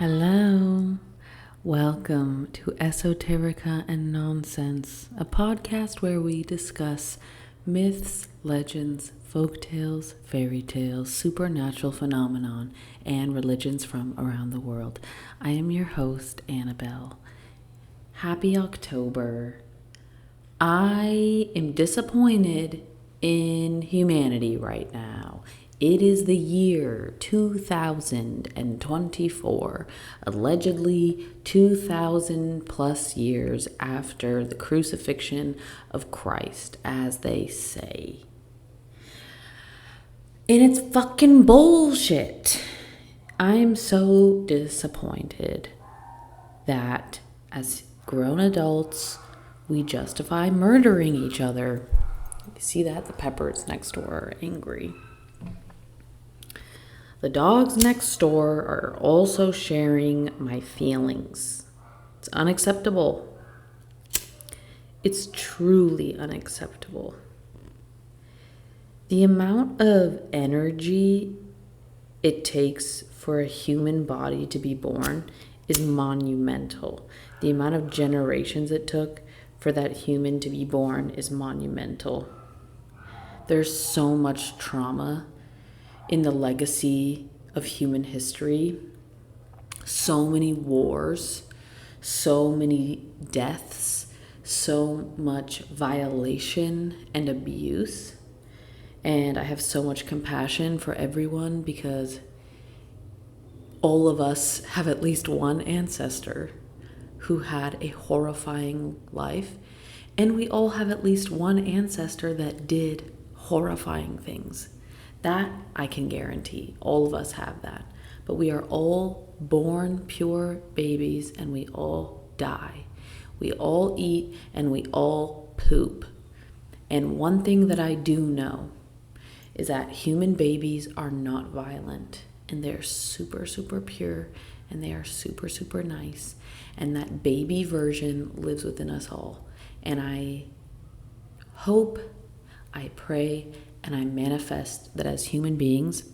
Hello, welcome to Esoterica and Nonsense, a podcast where we discuss myths, legends, folktales, fairy tales, supernatural phenomenon, and religions from around the world. I am your host, Annabelle. Happy October. I am disappointed in humanity right now. It is the year 2024, allegedly 2,000 plus years after the crucifixion of Christ, as they say. And it's fucking bullshit. I'm so disappointed that as grown adults, we justify murdering each other. You see that? The peppers next door are angry. The dogs next door are also sharing my feelings. It's unacceptable. It's truly unacceptable. The amount of energy it takes for a human body to be born is monumental. The amount of generations it took for that human to be born is monumental. There's so much trauma in the legacy of human history. So many wars, so many deaths, so much violation and abuse. And I have so much compassion for everyone because all of us have at least one ancestor who had a horrifying life. And we all have at least one ancestor that did horrifying things. That I can guarantee. All of us have that. But we are all born pure babies and we all die. We all eat and we all poop. And one thing that I do know is that human babies are not violent. And they're super, super pure. And they are super, super nice. And that baby version lives within us all. And I hope, I pray, and I manifest that as human beings,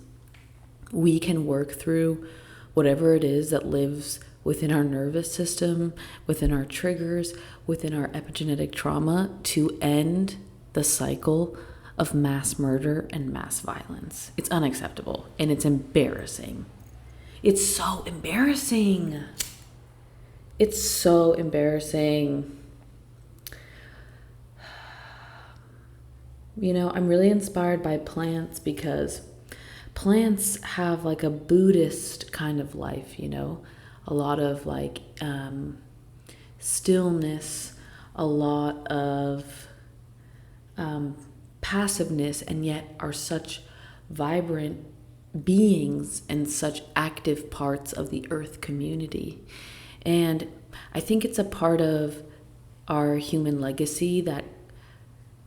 we can work through whatever it is that lives within our nervous system, within our triggers, within our epigenetic trauma to end the cycle of mass murder and mass violence. It's unacceptable and it's embarrassing. It's so embarrassing. It's so embarrassing. You know, I'm really inspired by plants because plants have like a Buddhist kind of life, you know, a lot of like stillness, a lot of passiveness, and yet are such vibrant beings and such active parts of the earth community. And I think it's a part of our human legacy that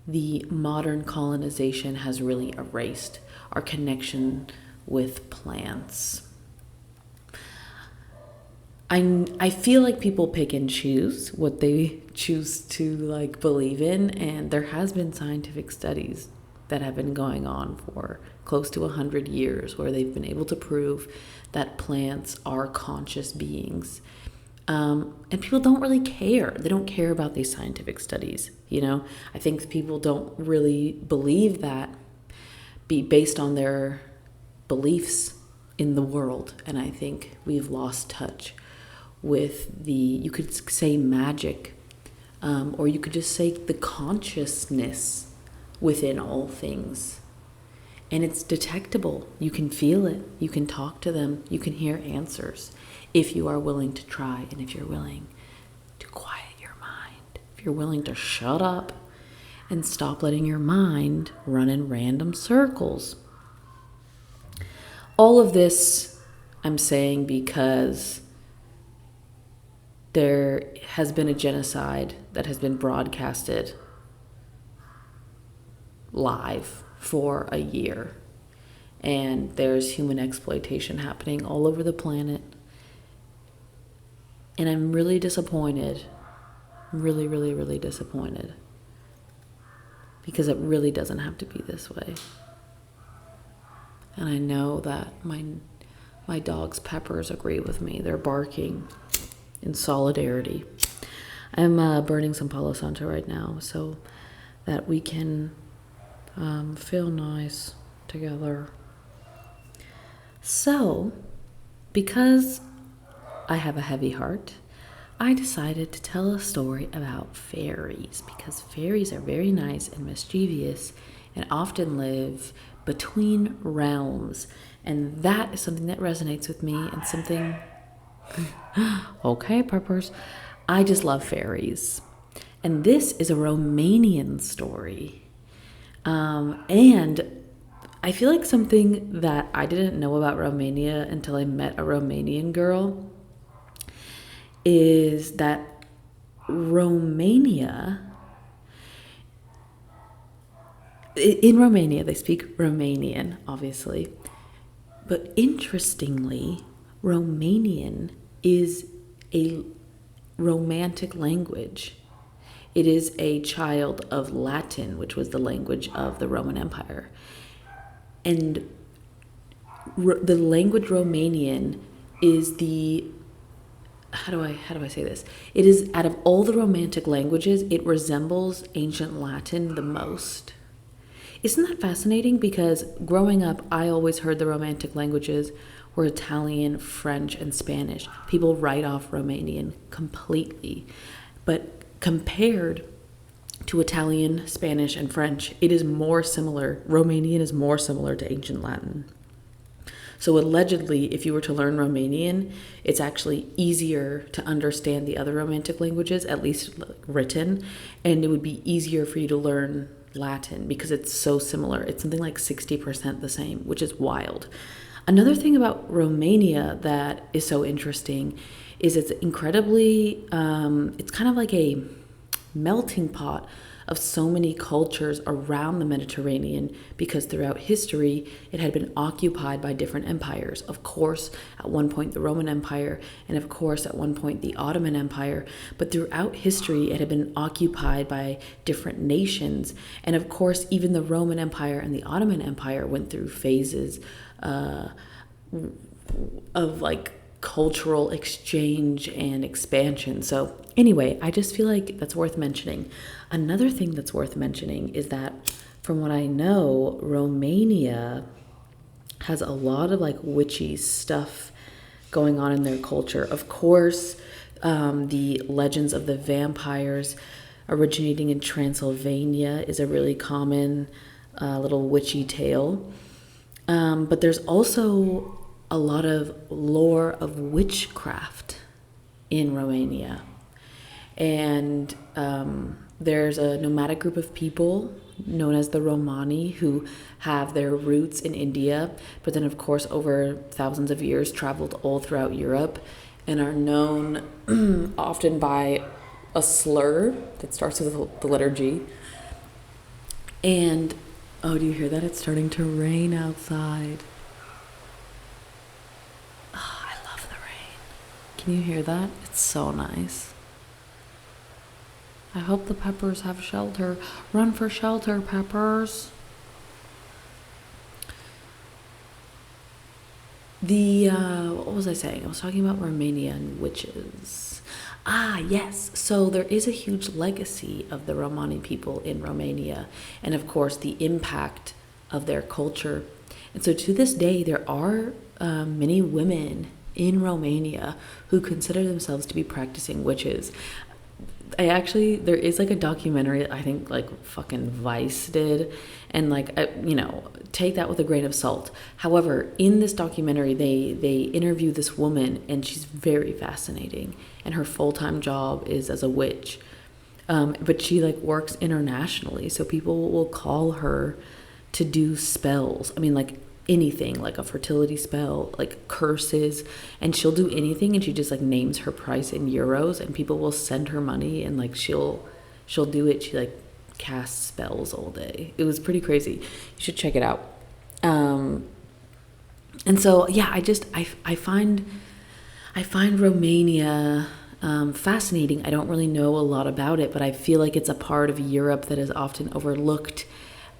the modern colonization has really erased our connection with plants. I feel like people pick and choose what they choose to like believe in, and there has been scientific studies that have been going on for close to 100 years where they've been able to prove that plants are conscious beings. And people don't really care. They don't care about these scientific studies, you know? I think people don't really believe that based on their beliefs in the world. And I think we've lost touch with you could say magic, or you could just say the consciousness within all things. And it's detectable. You can feel it. You can talk to them. You can hear answers if you are willing to try and if you're willing to quiet your mind. If you're willing to shut up and stop letting your mind run in random circles. All of this I'm saying because there has been a genocide that has been broadcasted live for a year. And there's human exploitation happening all over the planet. And I'm really disappointed. Really, really, really disappointed. Because it really doesn't have to be this way. And I know that my my dog's Peppers agree with me. They're barking in solidarity. I'm burning some Palo Santo right now so that we can feel nice together. So, because I have a heavy heart, I decided to tell a story about fairies, because fairies are very nice and mischievous and often live between realms. And that is something that resonates with me and something... Okay, Peppers. I just love fairies. And this is a Romanian story. And I feel like something that I didn't know about Romania until I met a Romanian girl is that in Romania, they speak Romanian, obviously. But interestingly, Romanian is a romantic language. It is a child of Latin, which was the language of the Roman Empire. And the language Romanian is the... How do I say this? It is, out of all the romantic languages, it resembles ancient Latin the most. Isn't that fascinating? Because growing up, I always heard the romantic languages were Italian, French, and Spanish. People write off Romanian completely. But compared to Italian, Spanish, and French, it is more similar. Romanian is more similar to ancient Latin. So allegedly, if you were to learn Romanian, it's actually easier to understand the other romantic languages, at least written, and it would be easier for you to learn Latin because it's so similar. It's something like 60% the same, which is wild. Another thing about Romania that is so interesting is it's incredibly, it's kind of like a melting pot of so many cultures around the Mediterranean, because throughout history it had been occupied by different empires. Of course, at one point the Roman Empire, and of course at one point the Ottoman Empire, but throughout history it had been occupied by different nations. And of course, even the Roman Empire and the Ottoman Empire went through phases of like cultural exchange and expansion. So anyway, I just feel like that's worth mentioning. Another thing that's worth mentioning is that, from what I know, Romania has a lot of like witchy stuff going on in their culture. Of course, the legends of the vampires originating in Transylvania is a really common little witchy tale. But there's also a lot of lore of witchcraft in Romania. And there's a nomadic group of people known as the Romani who have their roots in India, but then of course over thousands of years traveled all throughout Europe and are known often by a slur that starts with the letter G. And, oh, do you hear that? It's starting to rain outside. Oh, I love the rain. Can you hear that? It's so nice. I hope the Peppers have shelter. Run for shelter, Peppers. What was I saying? I was talking about Romanian witches. Ah, yes. So there is a huge legacy of the Romani people in Romania, and of course the impact of their culture. And so to this day, there are many women in Romania who consider themselves to be practicing witches. There is like a documentary I think like fucking Vice did, and like, take that with a grain of salt. However, in this documentary, they interview this woman, and she's very fascinating, and her full-time job is as a witch. But she like works internationally, so people will call her to do spells. I mean, like anything, like a fertility spell, like curses, and she'll do anything, and she just like names her price in euros, and people will send her money, and like she'll do it. She like casts spells all day. It was pretty crazy. You should check it out. And so yeah, I find Romania fascinating. I don't really know a lot about it, but I feel like it's a part of Europe that is often overlooked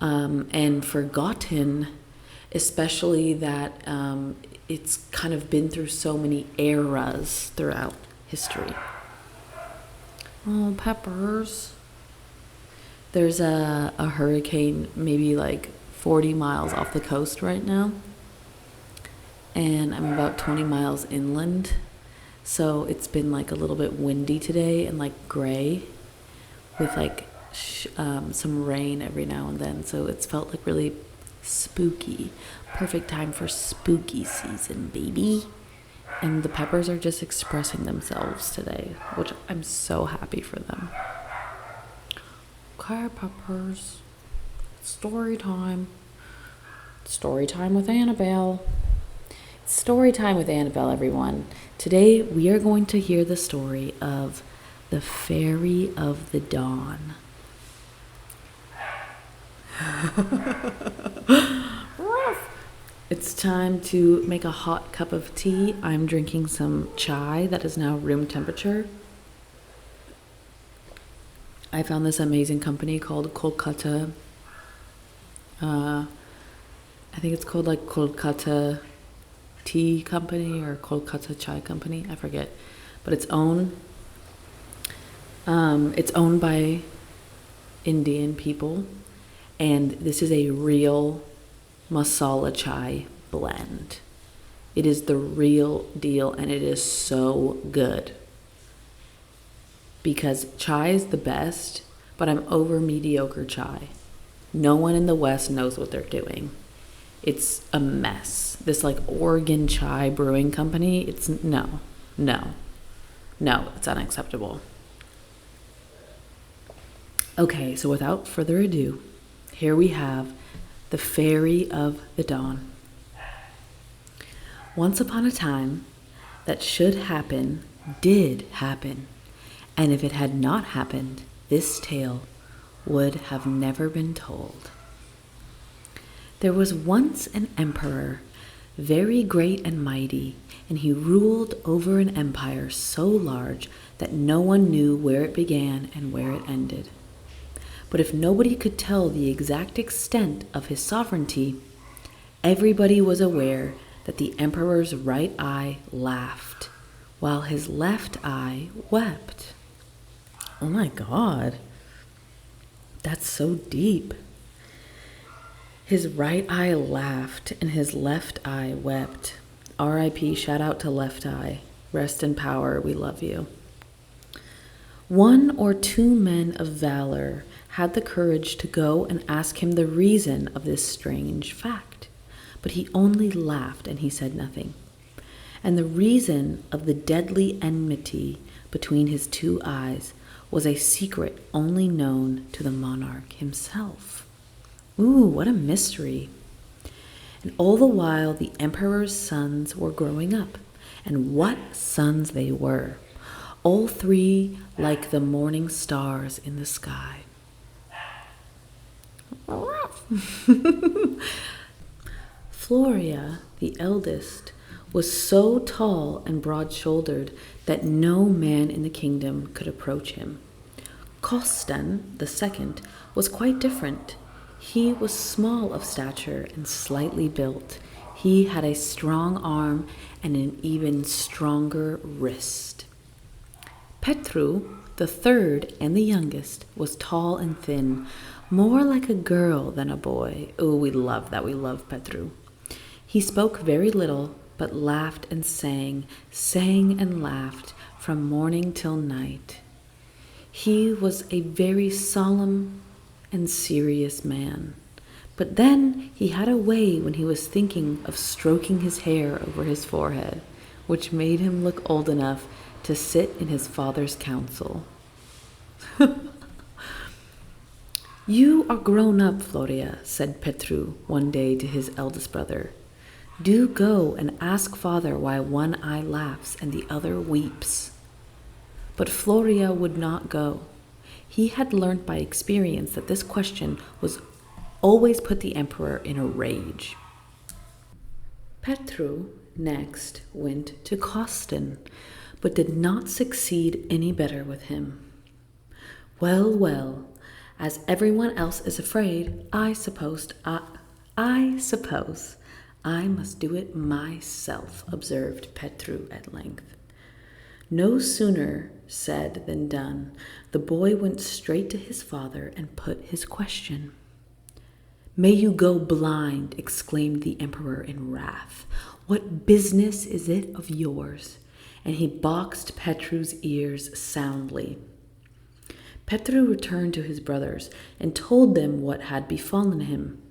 and forgotten. especially that it's kind of been through so many eras throughout history. Oh, peppers. There's a hurricane maybe like 40 miles off the coast right now, and I'm about 20 miles inland. So it's been like a little bit windy today and like gray with like some rain every now and then. So it's felt like really spooky. Perfect time for spooky season, baby. And the peppers are just expressing themselves today, which I'm so happy for them. Okay, peppers. Story time. Story time with Annabelle. Story time with Annabelle, everyone. Today we are going to hear the story of the Fairy of the Dawn. It's time to make a hot cup of tea. I'm drinking some chai that is now room temperature. I found this amazing company called Kolkata. I think it's called like Kolkata Tea Company or Kolkata Chai Company. I forget, but it's owned by Indian people, and this is a real masala chai blend. It is the real deal, and it is so good. Because chai is the best, but I'm over mediocre chai. No one in the West knows what they're doing. It's a mess. This like Oregon Chai Brewing Company, it's no, it's unacceptable. Okay, so without further ado, here we have the Fairy of the Dawn. Once upon a time, that should happen did happen. And if it had not happened, this tale would have never been told. There was once an emperor, very great and mighty, and he ruled over an empire so large that no one knew where it began and where it ended. But if nobody could tell the exact extent of his sovereignty, everybody was aware that the emperor's right eye laughed, while his left eye wept. Oh my God, that's so deep. His right eye laughed and his left eye wept. R.I.P. Shout out to Left Eye. Rest in power. We love you. 1 or 2 men of valor had the courage to go and ask him the reason of this strange fact, but he only laughed and he said nothing. And the reason of the deadly enmity between his 2 eyes was a secret only known to the monarch himself. Ooh, what a mystery. And all the while the emperor's sons were growing up, and what sons they were, all 3 like the morning stars in the sky. Floria, the eldest, was so tall and broad-shouldered that no man in the kingdom could approach him. Kostan, the second, was quite different. He was small of stature and slightly built. He had a strong arm and an even stronger wrist. Petru, the third and the youngest, was tall and thin, more like a girl than a boy. Oh, we love that. We love Petru. He spoke very little, but laughed and sang and laughed from morning till night. He was a very solemn and serious man. But then he had a way when he was thinking of stroking his hair over his forehead, which made him look old enough to sit in his father's council. You are grown up, Floria, said Petru one day to his eldest brother. Do go and ask father why one eye laughs and the other weeps. But Floria would not go. He had learnt by experience that this question was always put the emperor in a rage. Petru next went to Kostan, but did not succeed any better with him. Well, as everyone else is afraid, I suppose I suppose I must do it myself, observed Petru at length. No sooner said than done. The boy went straight to his father and put his question. May you go blind, exclaimed the emperor in wrath. What business is it of yours? And he boxed Petru's ears soundly. Petru returned to his brothers and told them what had befallen him.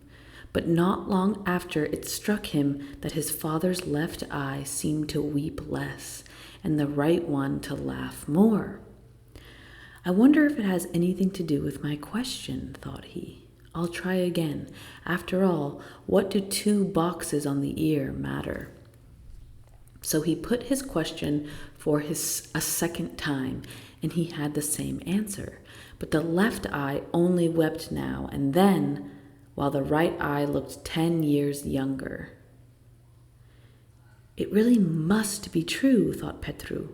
But not long after it struck him that his father's left eye seemed to weep less, and the right one to laugh more. I wonder if it has anything to do with my question, thought he. I'll try again. After all, what do 2 boxes on the ear matter? So he put his question for a second time, and he had the same answer. But the left eye only wept now and then, while the right eye looked 10 years younger. It really must be true, thought Petru.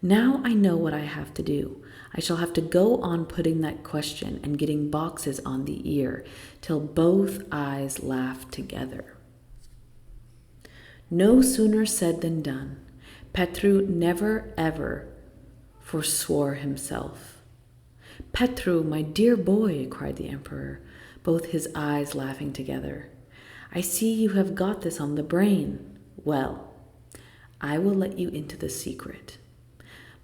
Now I know what I have to do. I shall have to go on putting that question and getting boxes on the ear till both eyes laugh together. No sooner said than done. Petru never ever forswore himself. Petru, my dear boy, cried the emperor, both his eyes laughing together. I see you have got this on the brain. Well, I will let you into the secret.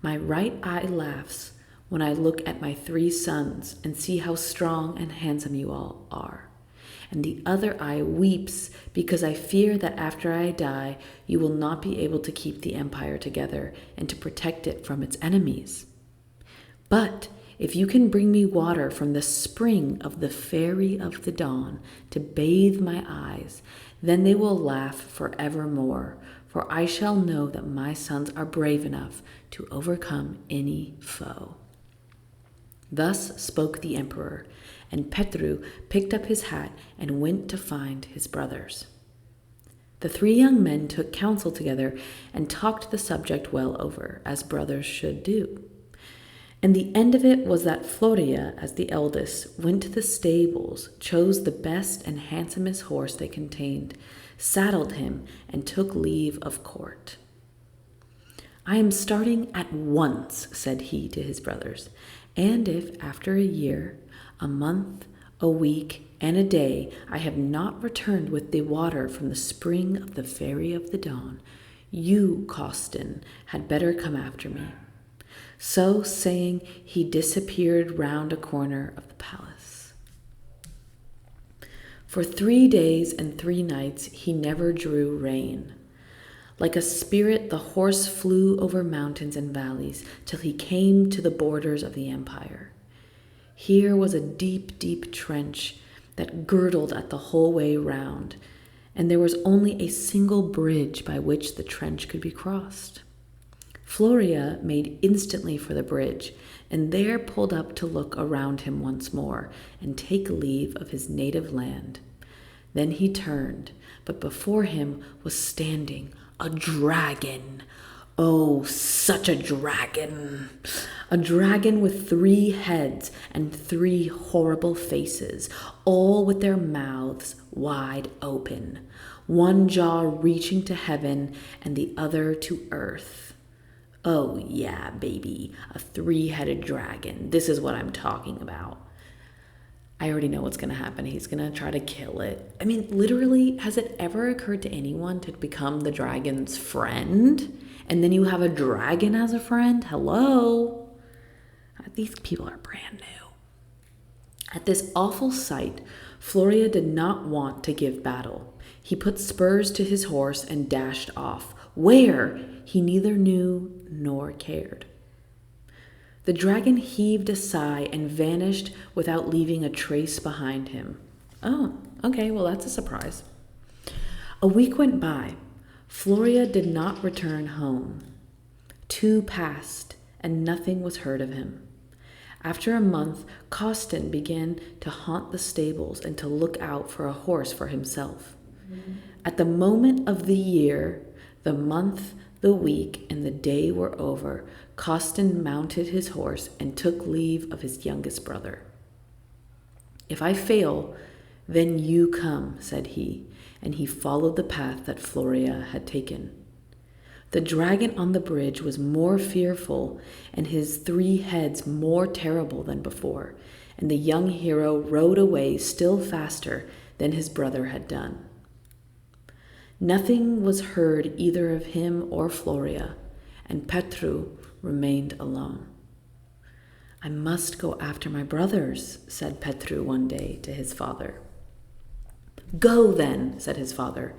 My right eye laughs when I look at my 3 sons and see how strong and handsome you all are. And the other eye weeps because I fear that after I die, you will not be able to keep the empire together and to protect it from its enemies. But if you can bring me water from the spring of the fairy of the dawn to bathe my eyes, then they will laugh forevermore, for I shall know that my sons are brave enough to overcome any foe. Thus spoke the emperor, and Petru picked up his hat and went to find his brothers. The 3 young men took counsel together and talked the subject well over, as brothers should do. And the end of it was that Floria, as the eldest, went to the stables, chose the best and handsomest horse they contained, saddled him, and took leave of court. I am starting at once, said he to his brothers, and if after a year, a month, a week, and a day I have not returned with the water from the spring of the fairy of the dawn, you, Costin, had better come after me. So saying, he disappeared round a corner of the palace. For 3 days and 3 nights he never drew rein. Like a spirit, the horse flew over mountains and valleys till he came to the borders of the empire. Here was a deep, deep trench that girdled at the whole way round, and there was only a single bridge by which the trench could be crossed. Floria made instantly for the bridge, and there pulled up to look around him once more and take leave of his native land. Then he turned, but before him was standing a dragon. Oh, such a dragon! A dragon with 3 heads and 3 horrible faces, all with their mouths wide open, one jaw reaching to heaven and the other to earth. Oh, yeah, baby, a 3-headed dragon. This is what I'm talking about. I already know what's going to happen. He's going to try to kill it. I mean, literally, has it ever occurred to anyone to become the dragon's friend? And then you have a dragon as a friend? Hello? These people are brand new. At this awful sight, Floria did not want to give battle. He put spurs to his horse and dashed off. Where? He neither knew nor cared. The dragon heaved a sigh and vanished without leaving a trace behind him. Oh, okay, well, that's a surprise. A week went by. Floria did not return home. 2 passed, and nothing was heard of him. After a month, Costin began to haunt the stables and to look out for a horse for himself. At the moment of the year, the month, the week, and the day were over, Costin mounted his horse and took leave of his youngest brother. If I fail, "Then you come," said he, and he followed the path that Floria had taken. The dragon on the bridge was more fearful, and his 3 heads more terrible than before, and the young hero rode away still faster than his brother had done. Nothing was heard either of him or Floria, and Petru remained alone. "I must go after my brothers," said Petru one day to his father. "Go then," said his father,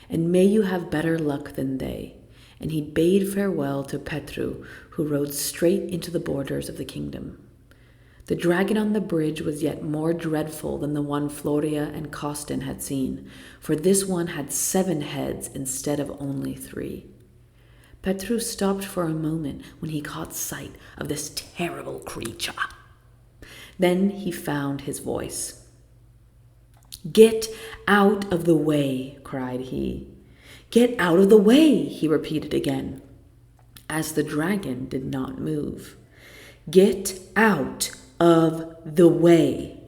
"and may you have better luck than they." And he bade farewell to Petru, who rode straight into the borders of the kingdom. The dragon on the bridge was yet more dreadful than the one Floria and Costin had seen, for this one had 7 heads instead of only 3. Petru stopped for a moment when he caught sight of this terrible creature. Then he found his voice. "Get out of the way," cried he. "Get out of the way," he repeated again, as the dragon did not move. "Get out of the way."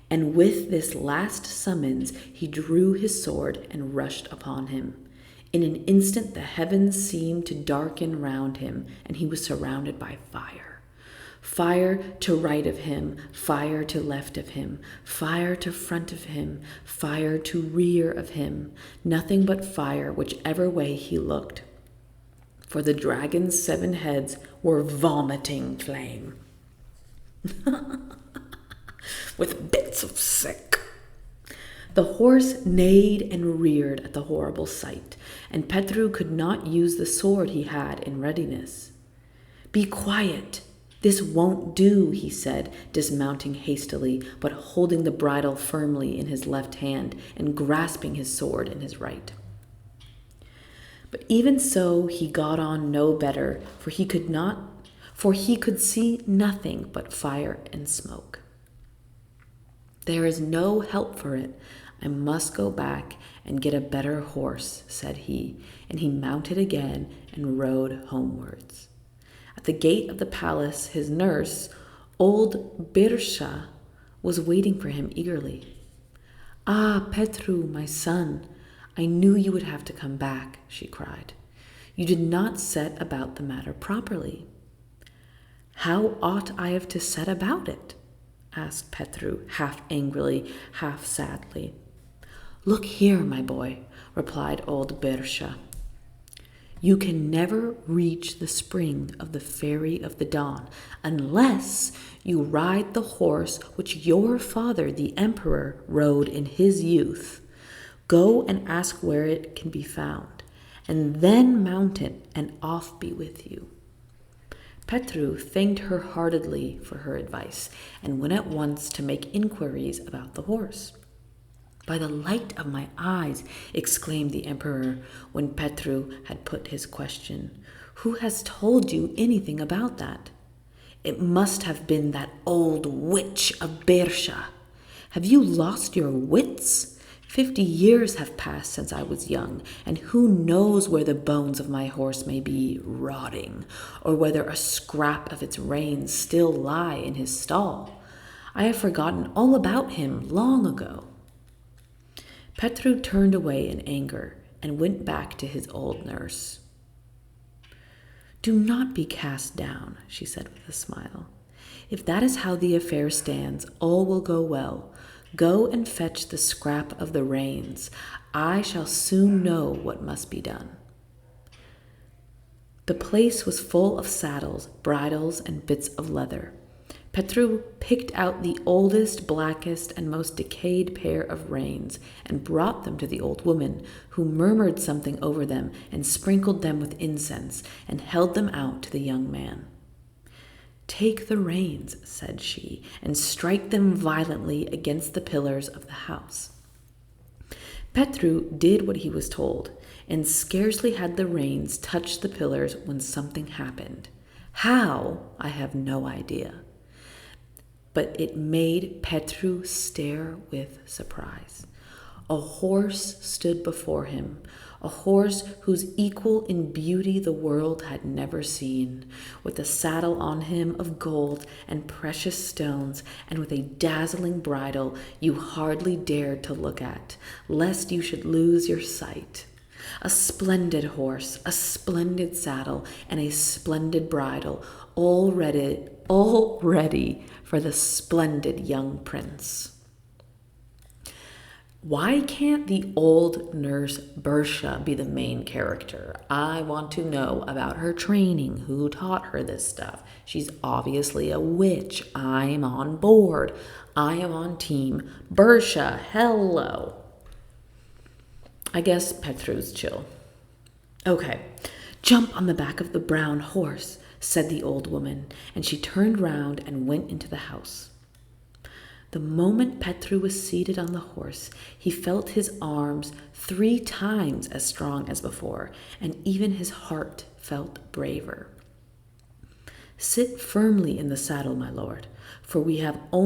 And with this last summons, he drew his sword and rushed upon him. In an instant, the heavens seemed to darken round him, and he was surrounded by fire. Fire to right of him, fire to left of him, fire to front of him, fire to rear of him, nothing but fire whichever way he looked. For the dragon's 7 heads were vomiting flame, with bits of sick. The horse neighed and reared at the horrible sight, and Petru could not use the sword he had in readiness. "Be quiet. This won't do," he said, dismounting hastily, but holding the bridle firmly in his left hand and grasping his sword in his right. But even so he got on no better, for he could see nothing but fire and smoke. "There is no help for it. I must go back and get a better horse," said he, and he mounted again and rode homewards. At the gate of the palace, his nurse, old Birsha, was waiting for him eagerly. "Ah, Petru, my son, I knew you would have to come back," she cried. "You did not set about the matter properly." "How ought I have to set about it?" asked Petru, half angrily, half sadly. "Look here, my boy," replied old Birsha. "You can never reach the spring of the Fairy of the Dawn unless you ride the horse which your father, the emperor, rode in his youth. Go and ask where it can be found, and then mount it and off be with you." Petru thanked her heartily for her advice and went at once to make inquiries about the horse. "By the light of my eyes," exclaimed the emperor when Petru had put his question, "who has told you anything about that?" "It must have been that old witch of Birsha. Have you lost your wits? 50 years have passed since I was young, and who knows where the bones of my horse may be rotting, or whether a scrap of its reins still lie in his stall. I have forgotten all about him long ago." Petru turned away in anger and went back to his old nurse. "Do not be cast down," she said with a smile. "If that is how the affair stands, all will go well. Go and fetch the scrap of the reins. I shall soon know what must be done." The place was full of saddles, bridles, and bits of leather. Petru picked out the oldest, blackest, and most decayed pair of reins and brought them to the old woman, who murmured something over them and sprinkled them with incense and held them out to the young man. "Take the reins," said she, "and strike them violently against the pillars of the house." Petru did what he was told, and scarcely had the reins touched the pillars when something happened. How, I have no idea. But it made Petru stare with surprise. A horse stood before him, a horse whose equal in beauty the world had never seen, with a saddle on him of gold and precious stones, and with a dazzling bridle you hardly dared to look at, lest you should lose your sight. A splendid horse, a splendid saddle, and a splendid bridle, all ready for the splendid young prince. Why can't the old nurse Bersha be the main character? I want to know about her training, who taught her this stuff. She's obviously a witch. I'm on board. I am on team Bersha. Hello. I guess Petru's chill. Okay, jump on the back of the brown horse, said the old woman, and she turned round and went into the house. The moment Petru was seated on the horse, he felt his arms 3 times as strong as before, and even his heart felt braver. Sit firmly in the saddle, my lord, for we have a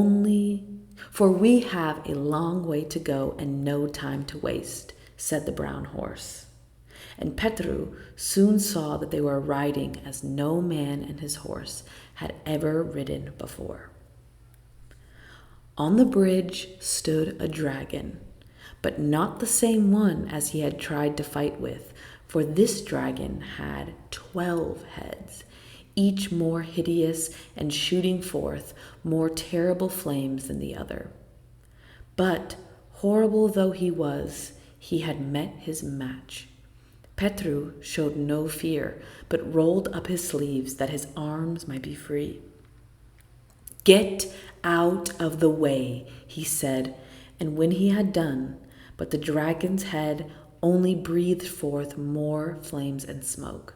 long way to go and no time to waste, said the brown horse. And Petru soon saw that they were riding as no man and his horse had ever ridden before. On the bridge stood a dragon, but not the same one as he had tried to fight with, for this dragon had 12 heads, each more hideous and shooting forth more terrible flames than the other. But, horrible though he was, he had met his match. Petru showed no fear, but rolled up his sleeves that his arms might be free. "Get out of the way," he said, and when he had done, but the dragon's head only breathed forth more flames and smoke.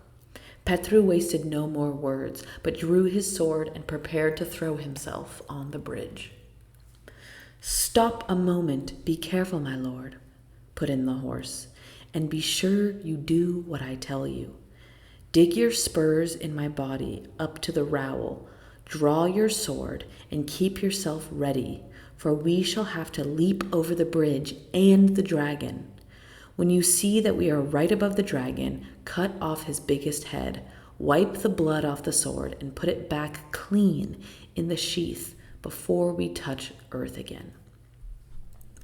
Petru wasted no more words, but drew his sword and prepared to throw himself on the bridge. "Stop a moment, be careful, my lord," put in the horse, "and be sure you do what I tell you. Dig your spurs in my body up to the rowel, draw your sword, and keep yourself ready, for we shall have to leap over the bridge and the dragon. When you see that we are right above the dragon, cut off his biggest head, wipe the blood off the sword, and put it back clean in the sheath before we touch earth again."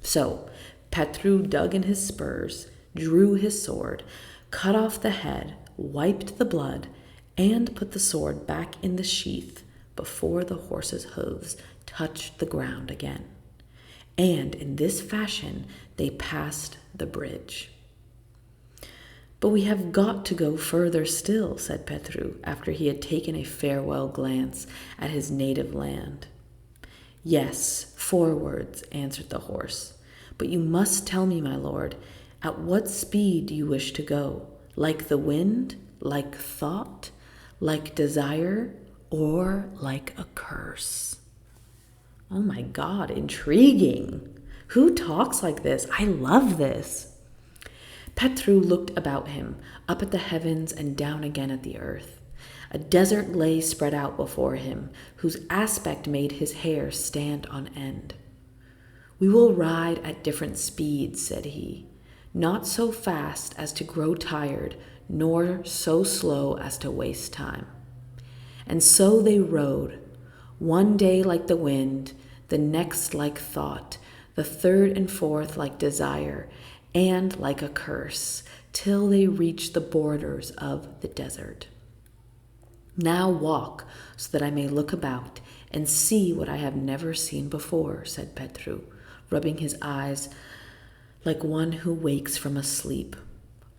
So Petru dug in his spurs, drew his sword, cut off the head, wiped the blood, and put the sword back in the sheath before the horse's hooves touched the ground again. And in this fashion they passed the bridge. "But we have got to go further still," said Petru, after he had taken a farewell glance at his native land. "Yes, forwards," answered the horse. "But you must tell me, my lord, at what speed do you wish to go? Like the wind? Like thought? Like desire? Or like a curse?" Oh my God, intriguing. Who talks like this? I love this. Petru looked about him, up at the heavens and down again at the earth. A desert lay spread out before him, whose aspect made his hair stand on end. "We will ride at different speeds," said he, "not so fast as to grow tired, nor so slow as to waste time." And so they rode, one day like the wind, the next like thought, the third and fourth like desire, and like a curse, till they reached the borders of the desert. "Now walk, so that I may look about and see what I have never seen before," said Petru, rubbing his eyes like one who wakes from a sleep,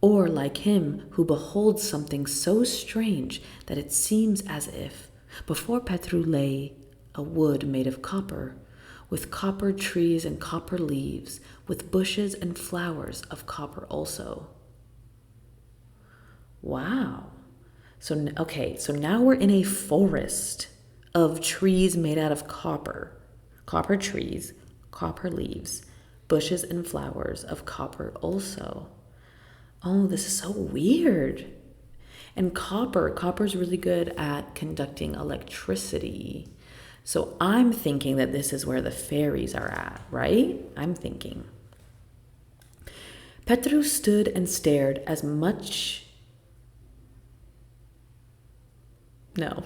or like him who beholds something so strange that it seems as if before Petru lay a wood made of copper, with copper trees and copper leaves, with bushes and flowers of copper also. Wow. So now we're in a forest of trees made out of copper. Copper trees, copper leaves, bushes and flowers of copper also. Oh, this is so weird. And copper's really good at conducting electricity. So I'm thinking that this is where the fairies are at, right? I'm thinking. Petru stood and stared as much. No.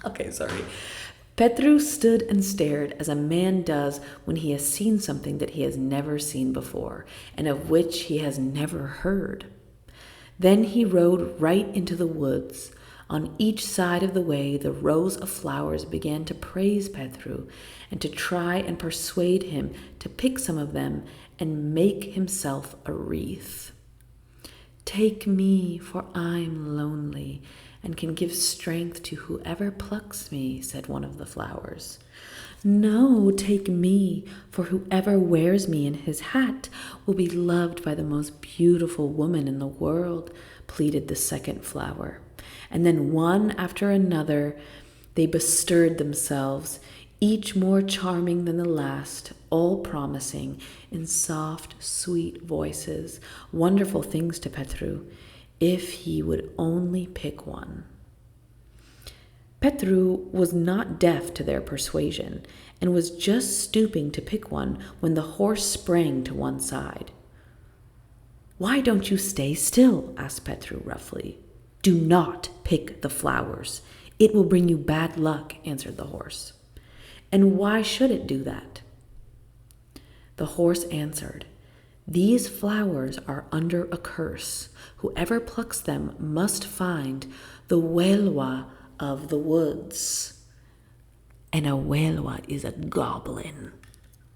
Okay, sorry. Petru stood and stared as a man does when he has seen something that he has never seen before, and of which he has never heard. Then he rode right into the woods. On each side of the way, the rows of flowers began to praise Petru and to try and persuade him to pick some of them and make himself a wreath. "Take me, for I'm lonely and can give strength to whoever plucks me," said one of the flowers. "No, take me, for whoever wears me in his hat will be loved by the most beautiful woman in the world," pleaded the second flower. And then one after another they bestirred themselves, each more charming than the last, all promising, in soft, sweet voices, wonderful things to Petru, if he would only pick one. Petru was not deaf to their persuasion, and was just stooping to pick one when the horse sprang to one side. "Why don't you stay still?" asked Petru roughly. "Do not pick the flowers. It will bring you bad luck," answered the horse. "And why should it do that?" The horse answered, "These flowers are under a curse. Whoever plucks them must find the Welwa of the woods." And a Welwa is a goblin.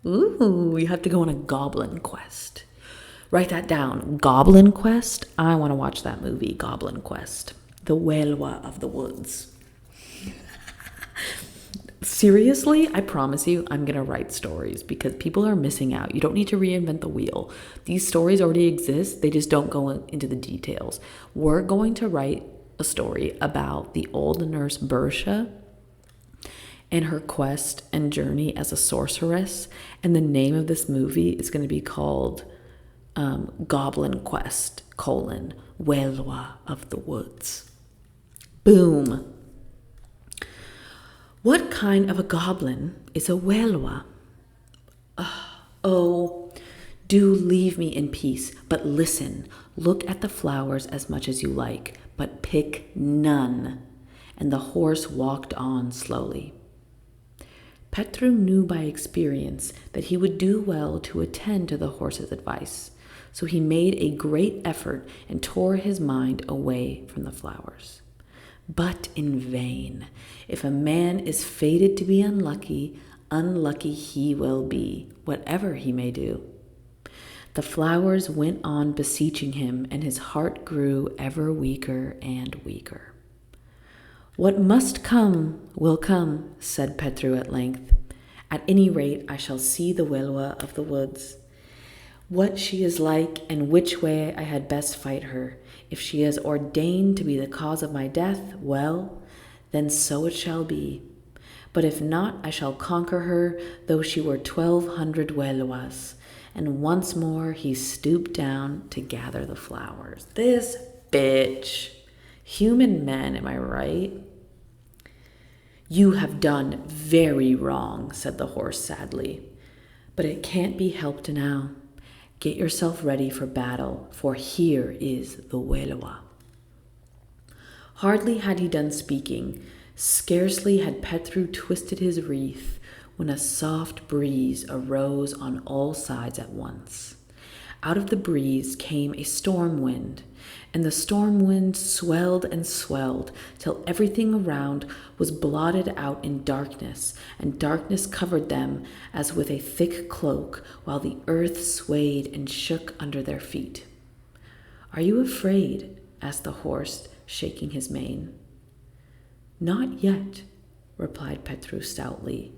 Ooh, you have to go on a goblin quest. Write that down. Goblin Quest. I want to watch that movie, Goblin Quest. The Welwa of the woods. Seriously, I promise you, I'm going to write stories because people are missing out. You don't need to reinvent the wheel. These stories already exist. They just don't go into the details. We're going to write a story about the old nurse Bersha and her quest and journey as a sorceress. And the name of this movie is going to be called Goblin Quest, Welwa of the Woods. Boom. What kind of a goblin is a Welwa? Oh, do leave me in peace, but listen, look at the flowers as much as you like, but pick none. And the horse walked on slowly. Petru knew by experience that he would do well to attend to the horse's advice, so he made a great effort and tore his mind away from the flowers. But in vain. If a man is fated to be unlucky, unlucky he will be, whatever he may do. The flowers went on beseeching him, and his heart grew ever weaker and weaker. "What must come will come," said Petru at length. "At any rate, I shall see the Welwa of the woods. What she is like, and which way I had best fight her. If she is ordained to be the cause of my death, well, then so it shall be. But if not, I shall conquer her, though she were 1,200 Welwas." And once more he stooped down to gather the flowers. This bitch. Human men, am I right? "You have done very wrong," said the horse sadly. "But it can't be helped now. Get yourself ready for battle, for here is the Welwa." Hardly had he done speaking, scarcely had Petru twisted his wreath, when a soft breeze arose on all sides at once. Out of the breeze came a storm wind, and the storm wind swelled and swelled till everything around was blotted out in darkness, and darkness covered them as with a thick cloak, while the earth swayed and shook under their feet. "Are you afraid?" asked the horse, shaking his mane. "Not yet," replied Petru stoutly,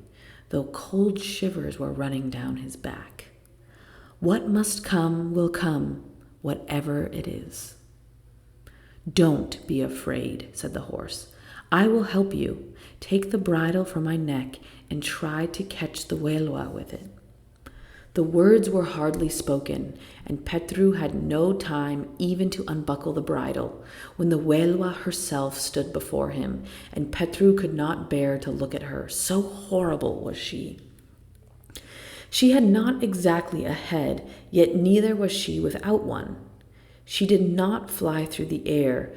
though cold shivers were running down his back. "What must come will come, whatever it is." "Don't be afraid," said the horse. "I will help you. Take the bridle from my neck and try to catch the Welwa with it." The words were hardly spoken, and Petru had no time even to unbuckle the bridle, when the Welwa herself stood before him, and Petru could not bear to look at her, so horrible was she. She had not exactly a head, yet neither was she without one. She did not fly through the air,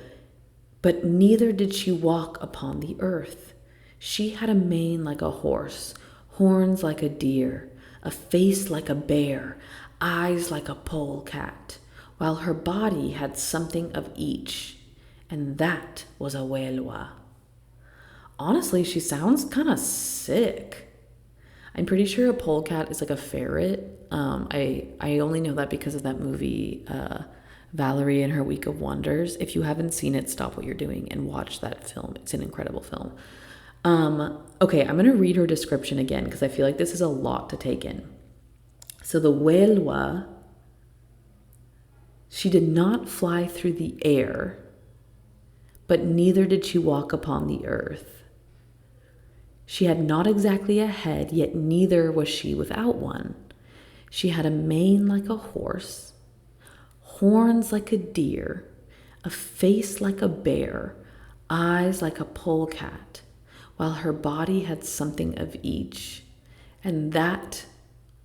but neither did she walk upon the earth. She had a mane like a horse, horns like a deer, a face like a bear, eyes like a polecat, while her body had something of each, and that was a Welwa. Honestly, she sounds kind of sick. I'm pretty sure a polecat is like a ferret. I only know that because of that movie, Valerie and Her Week of Wonders. If you haven't seen it, stop what you're doing and watch that film. It's an incredible film. Okay, I'm gonna read her description again because I feel like this is a lot to take in. So the Welwa, she did not fly through the air, but neither did she walk upon the earth. She had not exactly a head, yet neither was she without one. She had a mane like a horse, horns like a deer, a face like a bear, eyes like a polecat, while her body had something of each. And that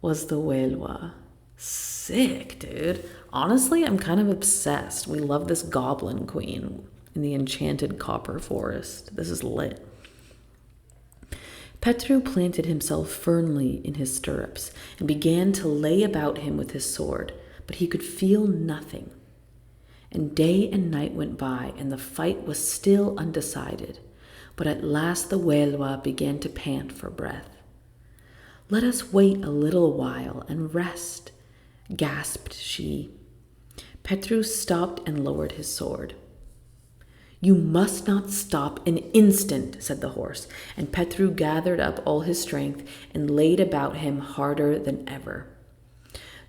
was the Welwa. Sick, dude. Honestly, I'm kind of obsessed. We love this goblin queen in the enchanted copper forest. This is lit. Petru planted himself firmly in his stirrups and began to lay about him with his sword, but he could feel nothing. And day and night went by, and the fight was still undecided. But at last the Welwa began to pant for breath. "Let us wait a little while and rest," gasped she. Petru stopped and lowered his sword. "You must not stop an instant," said the horse, and Petru gathered up all his strength and laid about him harder than ever.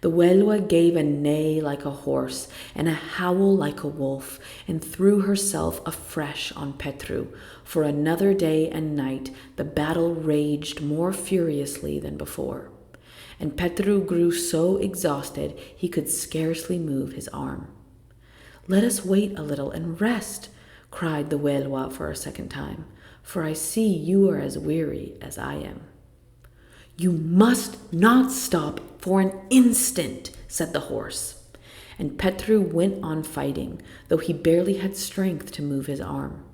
The Welwa gave a neigh like a horse and a howl like a wolf, and threw herself afresh on Petru. For another day and night the battle raged more furiously than before, and Petru grew so exhausted he could scarcely move his arm. "Let us wait a little and rest," cried the Welwa for a second time, "for I see you are as weary as I am." "You must not stop for an instant," said the horse. And Petru went on fighting, though he barely had strength to move his arm.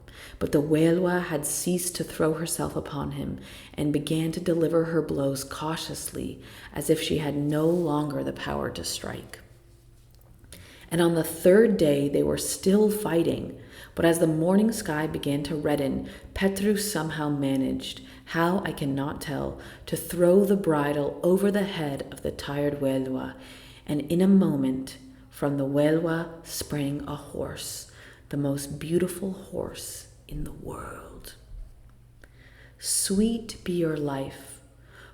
But the Welwa had ceased to throw herself upon him, and began to deliver her blows cautiously, as if she had no longer the power to strike. And on the third day they were still fighting, but as the morning sky began to redden, Petru somehow managed, how I cannot tell, to throw the bridle over the head of the tired Welwa, and in a moment from the Welwa sprang a horse, the most beautiful horse in the world. "Sweet be your life,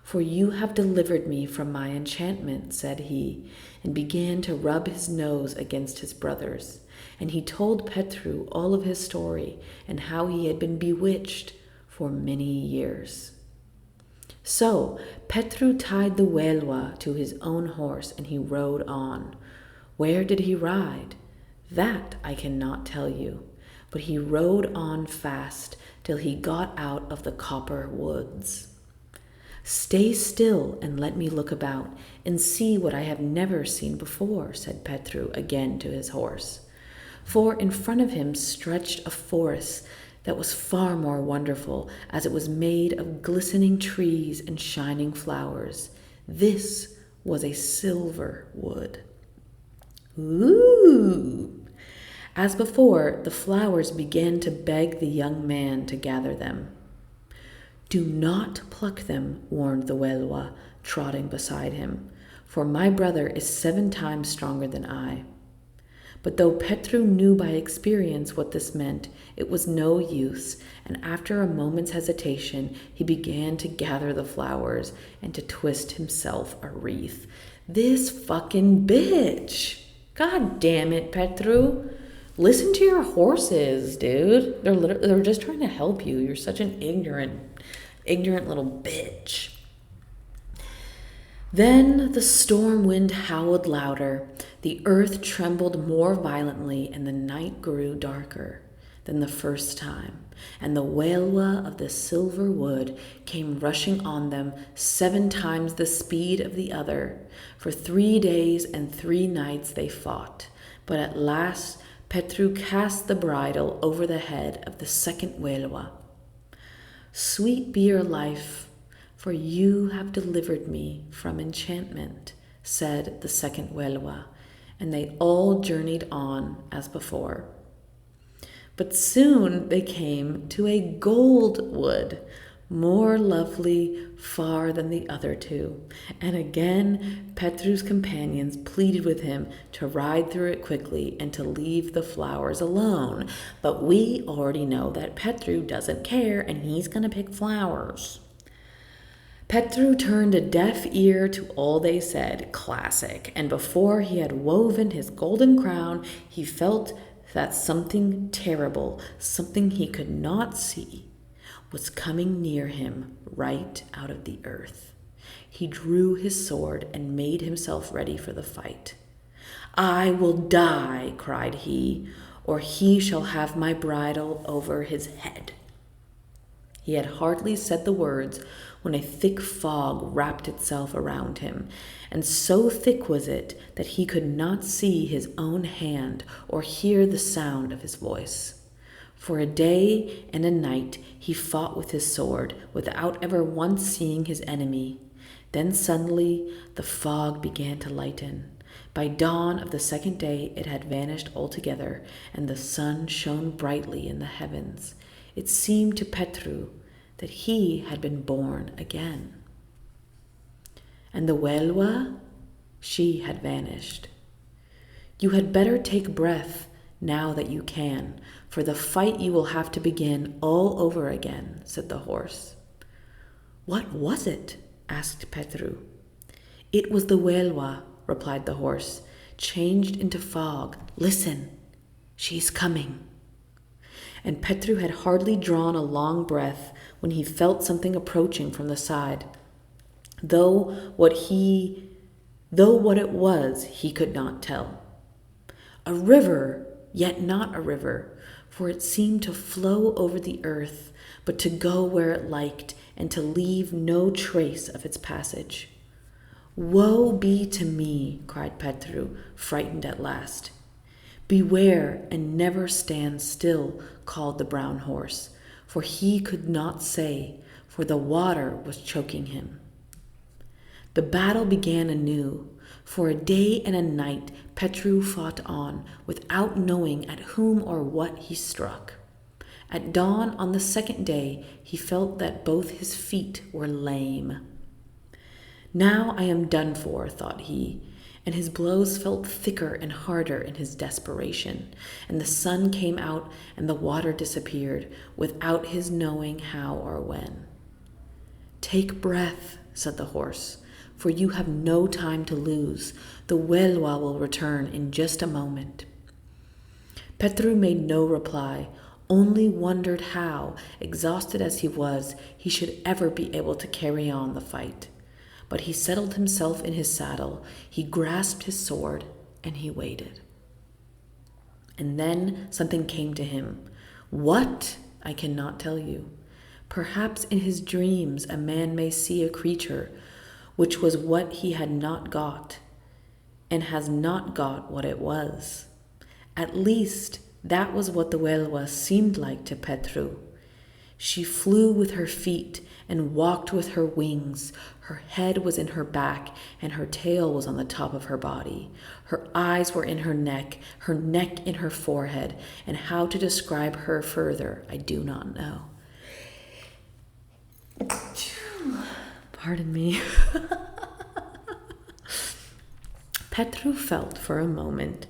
for you have delivered me from my enchantment," said he, and began to rub his nose against his brother's. And he told Petru all of his story and how he had been bewitched for many years. So Petru tied the Welwa to his own horse, and he rode on. Where did he ride? That I cannot tell you, but he rode on fast till he got out of the copper woods. "Stay still and let me look about and see what I have never seen before," said Petru again to his horse. For in front of him stretched a forest that was far more wonderful, as it was made of glistening trees and shining flowers. This was a silver wood. Ooh! As before, the flowers began to beg the young man to gather them. "Do not pluck them," warned the Welwa, trotting beside him, "for my brother is 7 times stronger than I." But though Petru knew by experience what this meant, it was no use, and after a moment's hesitation, he began to gather the flowers and to twist himself a wreath. This fucking bitch! God damn it, Petru! Listen to your horses, dude. They're just trying to help you. You're such an ignorant little bitch. Then the storm wind howled louder, the earth trembled more violently, and the night grew darker. than the first time, and the Welwa of the silver wood came rushing on them 7 times the speed of the other. For 3 days and 3 nights they fought, but at last Petru cast the bridle over the head of the second Welwa. "Sweet be your life, for you have delivered me from enchantment," said the second Welwa, and they all journeyed on as before. But soon they came to a gold wood, more lovely far than the other 2, and again Petru's companions pleaded with him to ride through it quickly and to leave the flowers alone. But we already know that Petru doesn't care, and he's going to pick flowers. Petru turned a deaf ear to all they said, classic, and before he had woven his golden crown, he felt that something terrible, something he could not see, was coming near him right out of the earth. He drew his sword and made himself ready for the fight. "I will die," cried he, "or he shall have my bridle over his head." He had hardly said the words when a thick fog wrapped itself around him, and so thick was it that he could not see his own hand or hear the sound of his voice. For a day and a night he fought with his sword, without ever once seeing his enemy. Then suddenly the fog began to lighten. By dawn of the second day it had vanished altogether, and the sun shone brightly in the heavens. It seemed to Petru that he had been born again. And the Welwa, she had vanished. "You had better take breath now that you can, for the fight you will have to begin all over again," said the horse. "What was it?" asked Petru. "It was the Welwa," replied the horse, "changed into fog. Listen, she's coming." And Petru had hardly drawn a long breath when he felt something approaching from the side. Though what it was, he could not tell. A river, yet not a river, for it seemed to flow over the earth, but to go where it liked, and to leave no trace of its passage. "Woe be to me," cried Petru, frightened at last. "Beware and never stand still," called the brown horse, for he could not say, for the water was choking him. The battle began anew. For a day and a night Petru fought on, without knowing at whom or what he struck. At dawn on the second day he felt that both his feet were lame. "Now I am done for," thought he, and his blows felt thicker and harder in his desperation, and the sun came out and the water disappeared, without his knowing how or when. "Take breath," said the horse, "for you have no time to lose. The Welwa will return in just a moment." Petru made no reply, only wondered how, exhausted as he was, he should ever be able to carry on the fight. But he settled himself in his saddle, he grasped his sword, and he waited. And then something came to him. What? I cannot tell you. Perhaps in his dreams a man may see a creature, which was what he had not got, and has not got what it was. At least that was what the Welwa seemed like to Petru. She flew with her feet and walked with her wings. Her head was in her back, and her tail was on the top of her body. Her eyes were in her neck in her forehead, and how to describe her further I do not know. Pardon me. Petru felt for a moment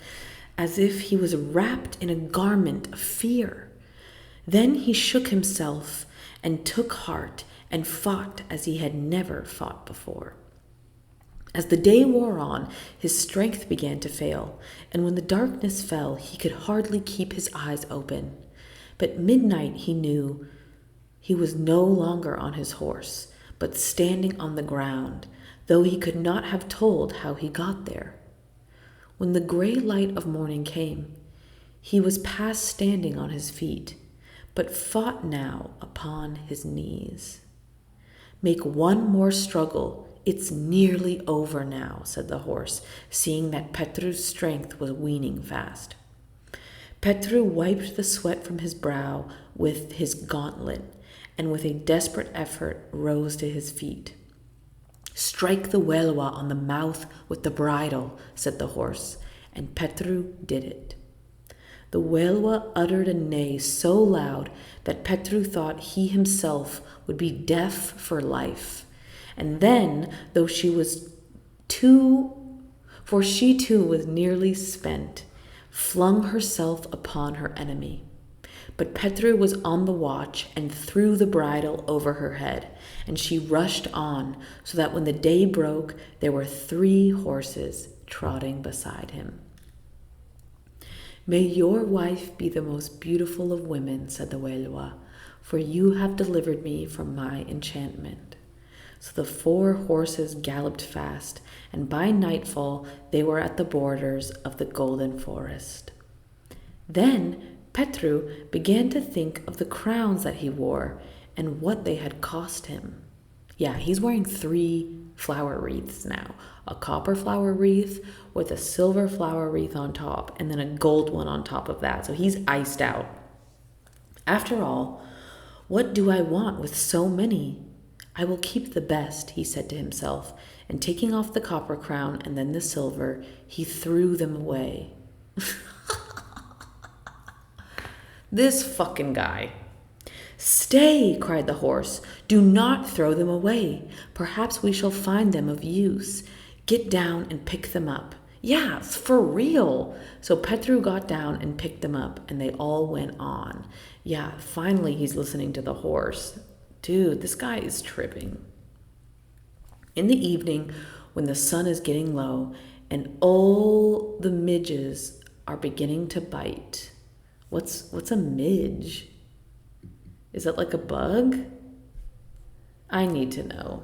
as if he was wrapped in a garment of fear. Then he shook himself and took heart and fought as he had never fought before. As the day wore on, his strength began to fail, and when the darkness fell, he could hardly keep his eyes open. But midnight he knew he was no longer on his horse, but standing on the ground, though he could not have told how he got there. When the gray light of morning came, He was past standing on his feet, but fought now upon his knees. Make one more struggle. It's nearly over now, said the horse, seeing that Petru's strength was waning fast. Petru wiped the sweat from his brow with his gauntlet, and with a desperate effort rose to his feet. Strike the Welwa on the mouth with the bridle, said the horse, and Petru did it. The Welwa uttered a neigh so loud that Petru thought he himself would be deaf for life. And then, though she too was nearly spent, flung herself upon her enemy. But Petru was on the watch and threw the bridle over her head, and she rushed on, so that when the day broke, there were 3 horses trotting beside him. May your wife be the most beautiful of women, said the Welwa, for you have delivered me from my enchantment. So the 4 horses galloped fast, and by nightfall they were at the borders of the golden forest. Then Petru began to think of the crowns that he wore and what they had cost him. Yeah, he's wearing 3 flower wreaths now. A copper flower wreath with a silver flower wreath on top, and then a gold one on top of that. So he's iced out. After all, what do I want with so many? I will keep the best, he said to himself, and taking off the copper crown and then the silver, he threw them away. This fucking guy. Stay, cried the horse. Do not throw them away. Perhaps we shall find them of use. Get down and pick them up. Yeah, for real. So Petru got down and picked them up, and they all went on. Yeah, finally he's listening to the horse. Dude, this guy is tripping. In the evening, when the sun is getting low and all the midges are beginning to bite. What's a midge? Is that like a bug? I need to know.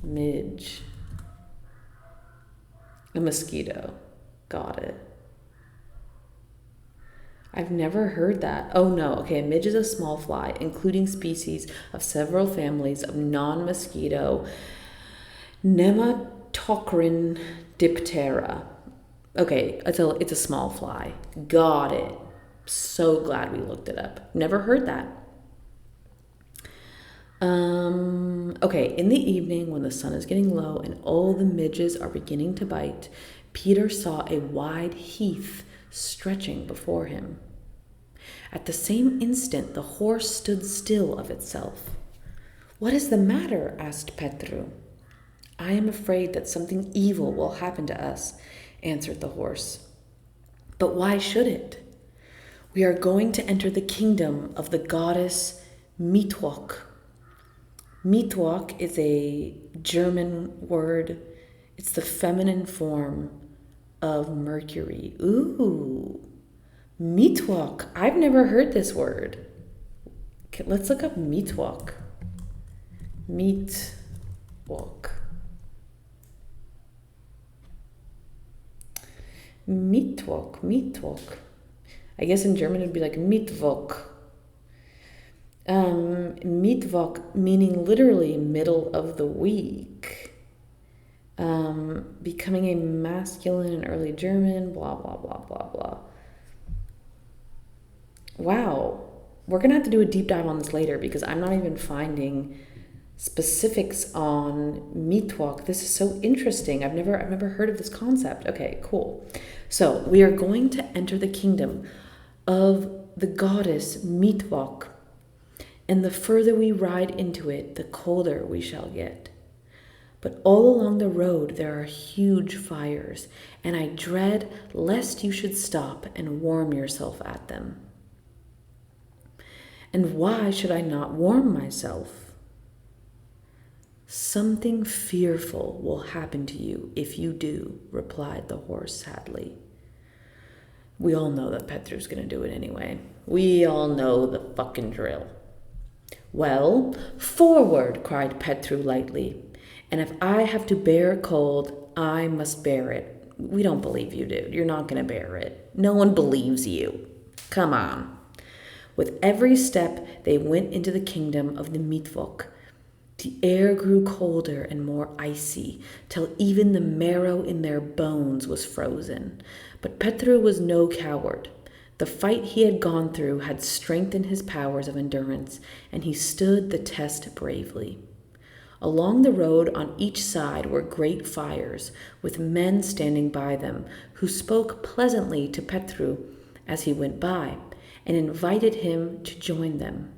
Midge. A mosquito. Got it. I've never heard that. Oh no, okay, a midge is a small fly, including species of several families of non-mosquito Nematocrin diptera. Okay, it's a small fly. Got it. So glad we looked it up. Never heard that. Okay, in the evening when the sun is getting low and all the midges are beginning to bite, Peter saw a wide heath stretching before him. At the same instant, the horse stood still of itself. What is the matter? Asked Petru. I am afraid that something evil will happen to us, answered the horse. But why should it? We are going to enter the kingdom of the goddess Mittwoch. Mittwoch is a German word. It's the feminine form of Mercury. Ooh, Mittwoch. I've never heard this word. Okay, let's look up Mittwoch. Mittwoch. Mittwoch. I guess in German it'd be like Mittwoch. Mittwoch meaning literally middle of the week. Becoming a masculine in early German, blah, blah, blah, blah, blah. Wow. We're going to have to do a deep dive on this later because I'm not even finding specifics on Mittwoch. This is so interesting. I've never heard of this concept. Okay, cool. So we are going to enter the kingdom of the goddess Mittwoch. And the further we ride into it, the colder we shall get. But all along the road there are huge fires, and I dread lest you should stop and warm yourself at them. And why should I not warm myself? Something fearful will happen to you if you do, replied the horse sadly. We all know that Petru's going to do it anyway. We all know the fucking drill. Well, forward, cried Petru lightly. And if I have to bear cold, I must bear it. We don't believe you, dude. You're not going to bear it. No one believes you. Come on. With every step, they went into the kingdom of the Mitvok. The air grew colder and more icy, till even the marrow in their bones was frozen. But Petru was no coward. The fight he had gone through had strengthened his powers of endurance, and he stood the test bravely. Along the road on each side were great fires, with men standing by them, who spoke pleasantly to Petru as he went by, and invited him to join them.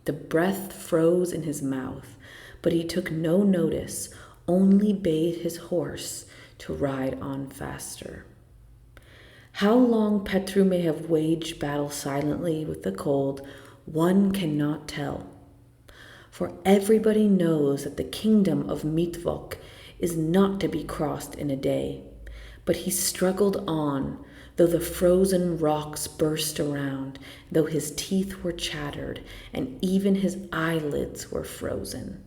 The breath froze in his mouth, but he took no notice, only bade his horse to ride on faster. How long Petru may have waged battle silently with the cold, one cannot tell. For everybody knows that the kingdom of Mitvok is not to be crossed in a day. But he struggled on, though the frozen rocks burst around, though his teeth were chattered, and even his eyelids were frozen.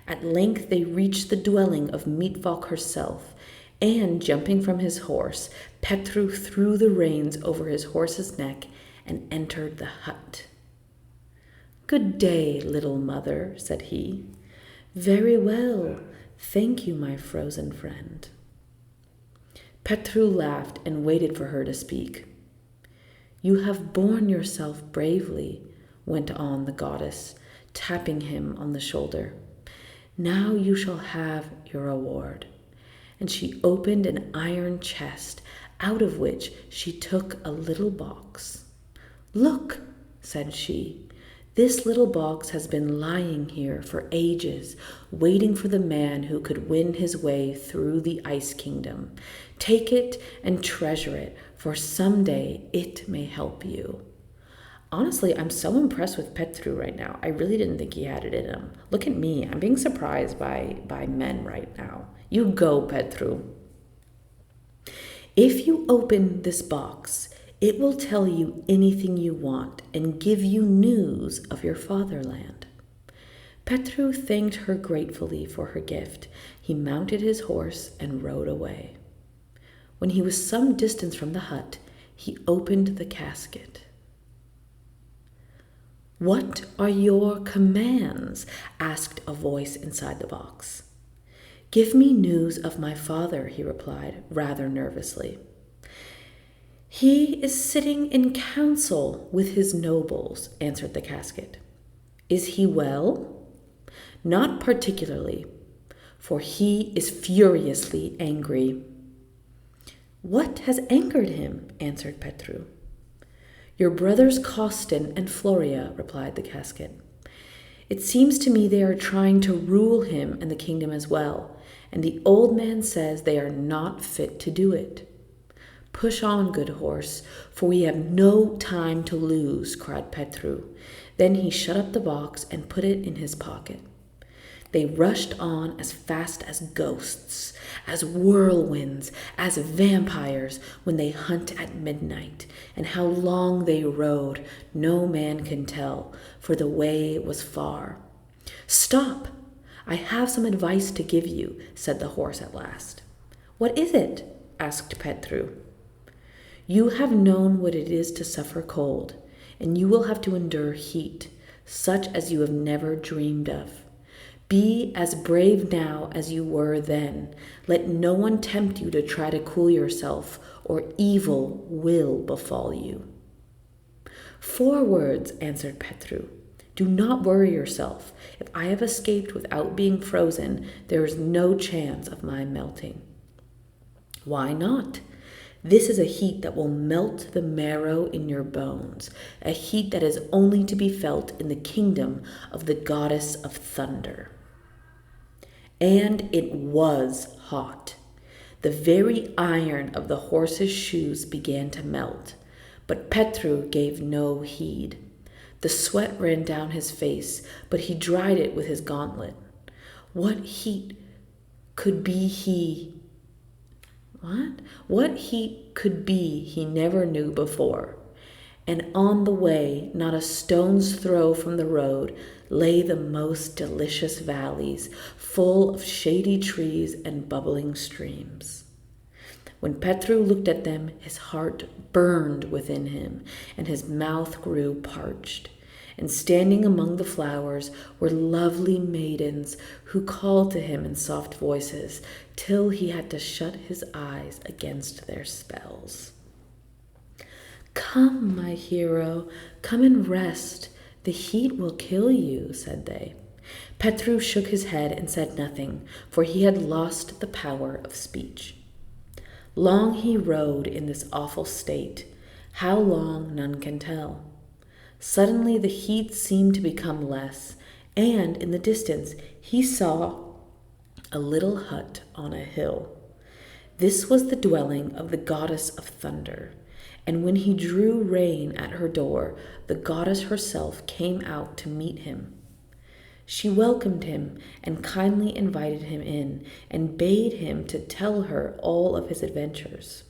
At length they reached the dwelling of Mitvok herself, and, jumping from his horse, Petru threw the reins over his horse's neck and entered the hut. "Good day, little mother," said he. "Very well, thank you, my frozen friend." Petru laughed and waited for her to speak. "You have borne yourself bravely," went on the goddess, tapping him on the shoulder. "Now you shall have your reward." And she opened an iron chest, out of which she took a little box. "Look," said she, "this little box has been lying here for ages, waiting for the man who could win his way through the Ice Kingdom. Take it and treasure it, for someday it may help you." Honestly, I'm so impressed with Petru right now. I really didn't think he had it in him. Look at me. I'm being surprised by men right now. You go, Petru. "If you open this box, it will tell you anything you want and give you news of your fatherland." Petru thanked her gratefully for her gift. He mounted his horse and rode away. When he was some distance from the hut, he opened the casket. "What are your commands?" asked a voice inside the box. "Give me news of my father," he replied, rather nervously. "He is sitting in council with his nobles," answered the casket. "Is he well?" "Not particularly, for he is furiously angry." "What has angered him?" answered Petru. "Your brothers Costin and Floria," replied the casket. "It seems to me they are trying to rule him and the kingdom as well, and the old man says they are not fit to do it." "Push on, good horse, for we have no time to lose," cried Petru. Then he shut up the box and put it in his pocket. They rushed on as fast as ghosts, as whirlwinds, as vampires when they hunt at midnight, and how long they rode no man can tell, for the way was far. "Stop! I have some advice to give you," said the horse at last. "What is it?" asked Petru. "You have known what it is to suffer cold, and you will have to endure heat, such as you have never dreamed of. Be as brave now as you were then. Let no one tempt you to try to cool yourself, or evil will befall you." "4 words," answered Petru. "Do not worry yourself. If I have escaped without being frozen, there is no chance of my melting." "Why not? This is a heat that will melt the marrow in your bones, a heat that is only to be felt in the kingdom of the goddess of thunder." And it was hot. The very iron of the horse's shoes began to melt, but Petru gave no heed. The sweat ran down his face, but he dried it with his gauntlet. What heat could be he never knew before. And on the way, not a stone's throw from the road, lay the most delicious valleys, full of shady trees and bubbling streams. When Petru looked at them, his heart burned within him, and his mouth grew parched. And standing among the flowers were lovely maidens who called to him in soft voices, till he had to shut his eyes against their spells. "Come, my hero, come and rest. The heat will kill you," said they. Petru shook his head and said nothing, for he had lost the power of speech. Long he rode in this awful state. How long, none can tell. Suddenly the heat seemed to become less, and in the distance he saw a little hut on a hill. This was the dwelling of the goddess of thunder, and when he drew rein at her door, the goddess herself came out to meet him. She welcomed him and kindly invited him in, and bade him to tell her all of his adventures.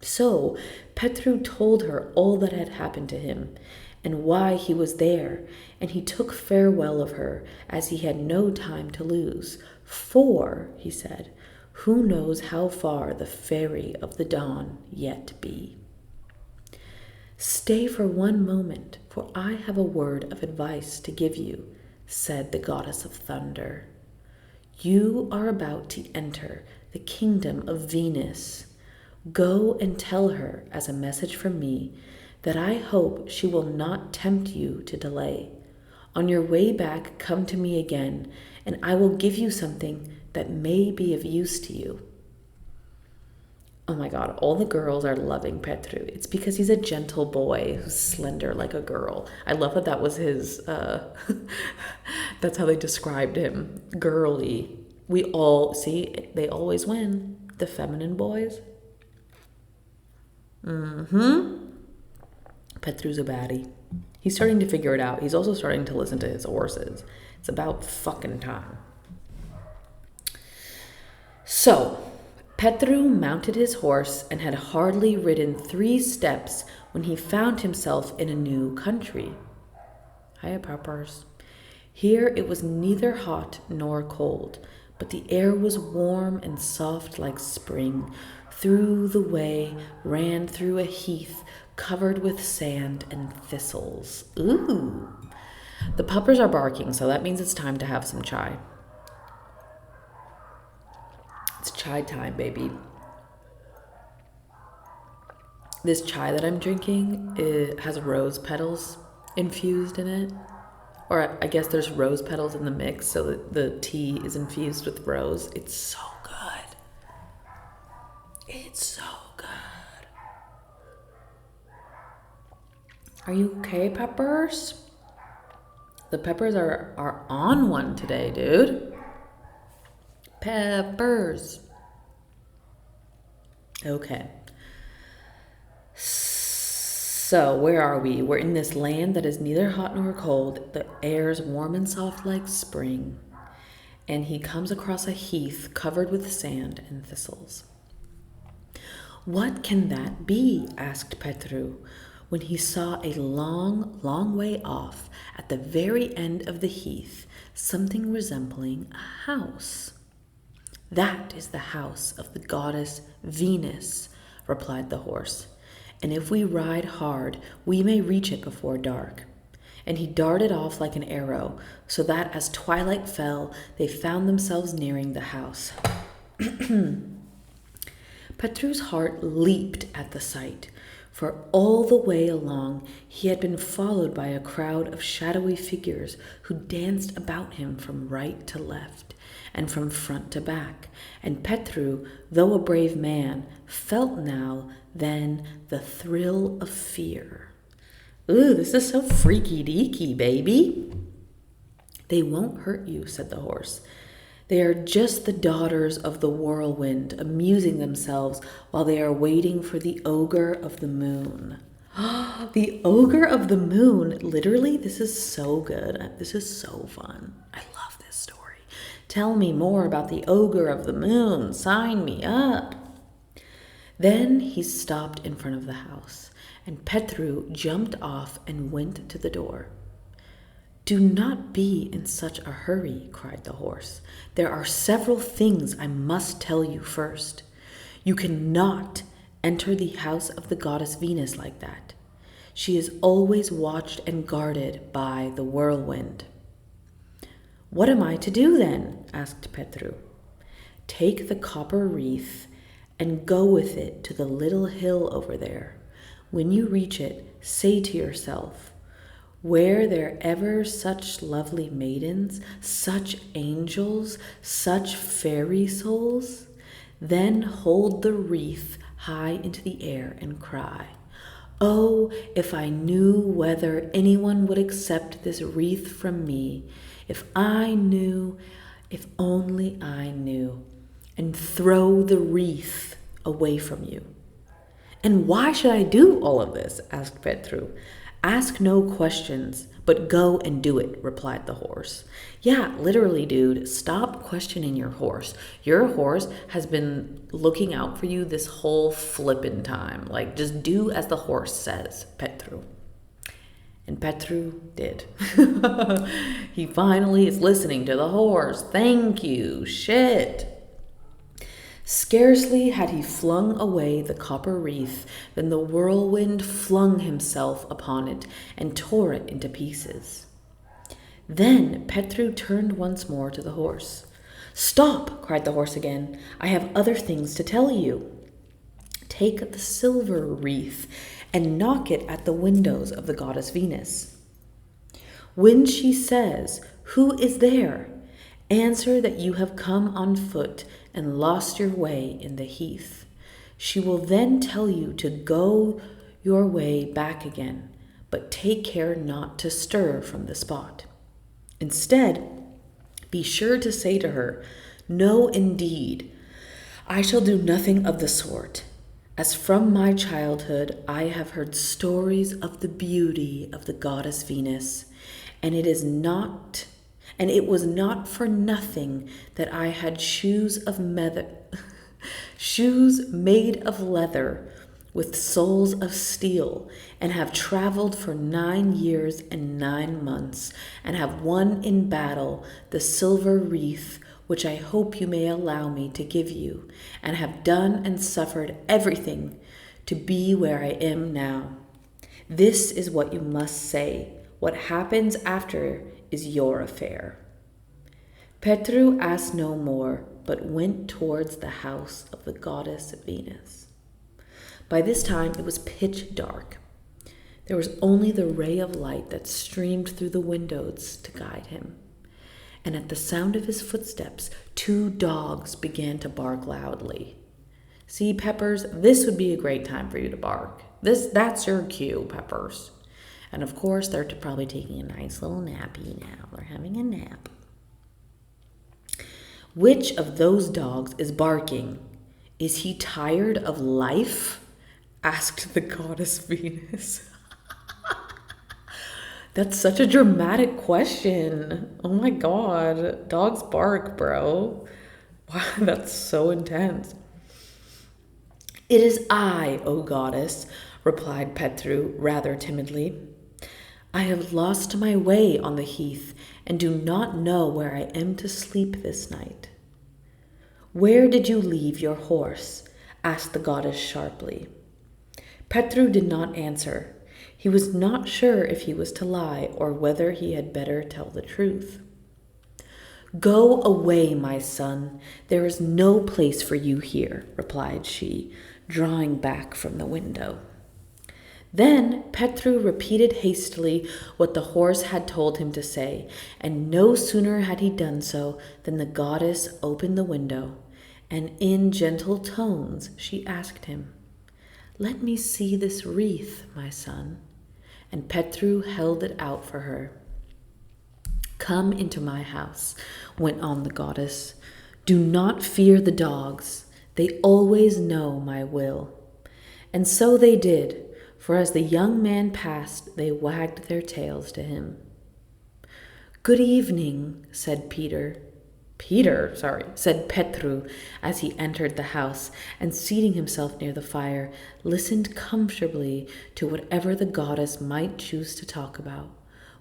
So Petru told her all that had happened to him, and why he was there, and he took farewell of her, as he had no time to lose. "For," he said, "who knows how far the fairy of the dawn yet be?" "Stay for one moment, for I have a word of advice to give you," said the goddess of thunder. "You are about to enter the kingdom of Venus. Go and tell her, as a message from me, that I hope she will not tempt you to delay. On your way back, come to me again, and I will give you something that may be of use to you." Oh my God, all the girls are loving Petru. It's because he's a gentle boy who's slender like a girl. I love that that was his, that's how they described him, girly. We all, see, they always win, the feminine boys. Petru's a baddie. He's starting to figure it out. He's also starting to listen to his horses. It's about fucking time. So, Petru mounted his horse and had hardly ridden 3 steps when he found himself in a new country. Hiya, Peppers. Here it was neither hot nor cold, but the air was warm and soft like spring. Through the way ran through a heath covered with sand and thistles. Ooh! The puppers are barking, so that means it's time to have some chai. It's chai time, baby. This chai that I'm drinking, it has rose petals infused in it. Or I guess there's rose petals in the mix, so that the tea is infused with rose. It's so good. It's so good. Are you okay, Peppers? The Peppers are on one today, dude. Peppers. Okay. So, where are we? We're in this land that is neither hot nor cold. The air's warm and soft like spring. And he comes across a heath covered with sand and thistles. "What can that be?" asked Petru, when he saw a long, long way off, at the very end of the heath, something resembling a house. "That is the house of the goddess Venus," replied the horse. "And if we ride hard, we may reach it before dark." And he darted off like an arrow, so that as twilight fell, they found themselves nearing the house. Petru's heart leaped at the sight, for all the way along he had been followed by a crowd of shadowy figures who danced about him from right to left and from front to back, and Petru, though a brave man, felt now then the thrill of fear. Ooh, this is so freaky deaky, baby. "They won't hurt you," said the horse. "They are just the daughters of the whirlwind, amusing themselves while they are waiting for the ogre of the moon." The ogre of the moon. Literally, this is so good. This is so fun. I love this story. Tell me more about the ogre of the moon. Sign me up. Then he stopped in front of the house, and Petru jumped off and went to the door. "Do not be in such a hurry," cried the horse. "There are several things I must tell you first. You cannot enter the house of the goddess Venus like that. She is always watched and guarded by the whirlwind." "What am I to do then?" asked Petru. "Take the copper wreath and go with it to the little hill over there. When you reach it, say to yourself, 'Were there ever such lovely maidens, such angels, such fairy souls?' Then hold the wreath high into the air and cry, 'Oh, if I knew whether anyone would accept this wreath from me, if only I knew,' and throw the wreath away from you." "And why should I do all of this?" asked Petru. "Ask no questions, but go and do it," replied the horse. Yeah, literally, dude, stop questioning your horse. Your horse has been looking out for you this whole flippin' time. Like, just do as the horse says, Petru. And Petru did. He finally is listening to the horse. Thank you. Shit. Scarcely had he flung away the copper wreath than the whirlwind flung himself upon it and tore it into pieces. Then Petru turned once more to the horse. "Stop!" cried the horse again. "I have other things to tell you. Take the silver wreath and knock it at the windows of the goddess Venus. When she says, 'Who is there?' answer that you have come on foot and lost your way in the heath. She will then tell you to go your way back again, but take care not to stir from the spot. Instead, be sure to say to her, 'No, indeed, I shall do nothing of the sort. As from my childhood I have heard stories of the beauty of the goddess Venus, and it was not for nothing that I had shoes made of leather with soles of steel, and have traveled for 9 years and 9 months, and have won in battle the silver wreath, which I hope you may allow me to give you, and have done and suffered everything to be where I am now. This is what you must say. What happens after is your affair.' Petru asked no more, but went towards the house of the goddess Venus. By this time it was pitch dark. There was only the ray of light that streamed through the windows to guide him. And at the sound of his footsteps, 2 dogs began to bark loudly. See, Peppers, this would be a great time for you to bark. That's your cue, Peppers. And of course, they're probably taking a nice little nappy now. They're having a nap. Which of those dogs is barking? Is he tired of life? Asked the goddess Venus. That's such a dramatic question. Oh my god. Dogs bark, bro. Wow, that's so intense. It is I, O goddess, replied Petru rather timidly. I have lost my way on the heath and do not know where I am to sleep this night. Where did you leave your horse? Asked the goddess sharply. Petru did not answer. He was not sure if he was to lie or whether he had better tell the truth. Go away, my son. There is no place for you here, replied she, drawing back from the window. Then Petru repeated hastily what the horse had told him to say, and no sooner had he done so than the goddess opened the window, and in gentle tones she asked him, Let me see this wreath, my son. And Petru held it out for her. Come into my house, went on the goddess. Do not fear the dogs. They always know my will. And so they did, for as the young man passed, they wagged their tails to him. Good evening, said said Petru as he entered the house and seating himself near the fire, listened comfortably to whatever the goddess might choose to talk about,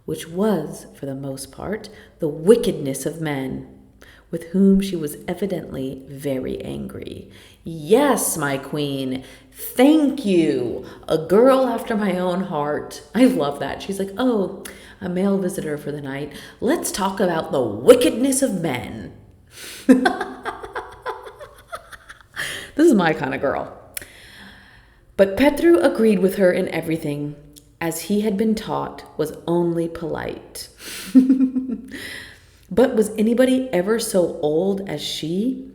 which was, for the most part, the wickedness of men, with whom she was evidently very angry. "Yes, my queen, thank you. A girl after my own heart." I love that. She's like, "Oh, a male visitor for the night. Let's talk about the wickedness of men." This is my kind of girl. But Petru agreed with her in everything, as he had been taught was only polite. But was anybody ever so old as she?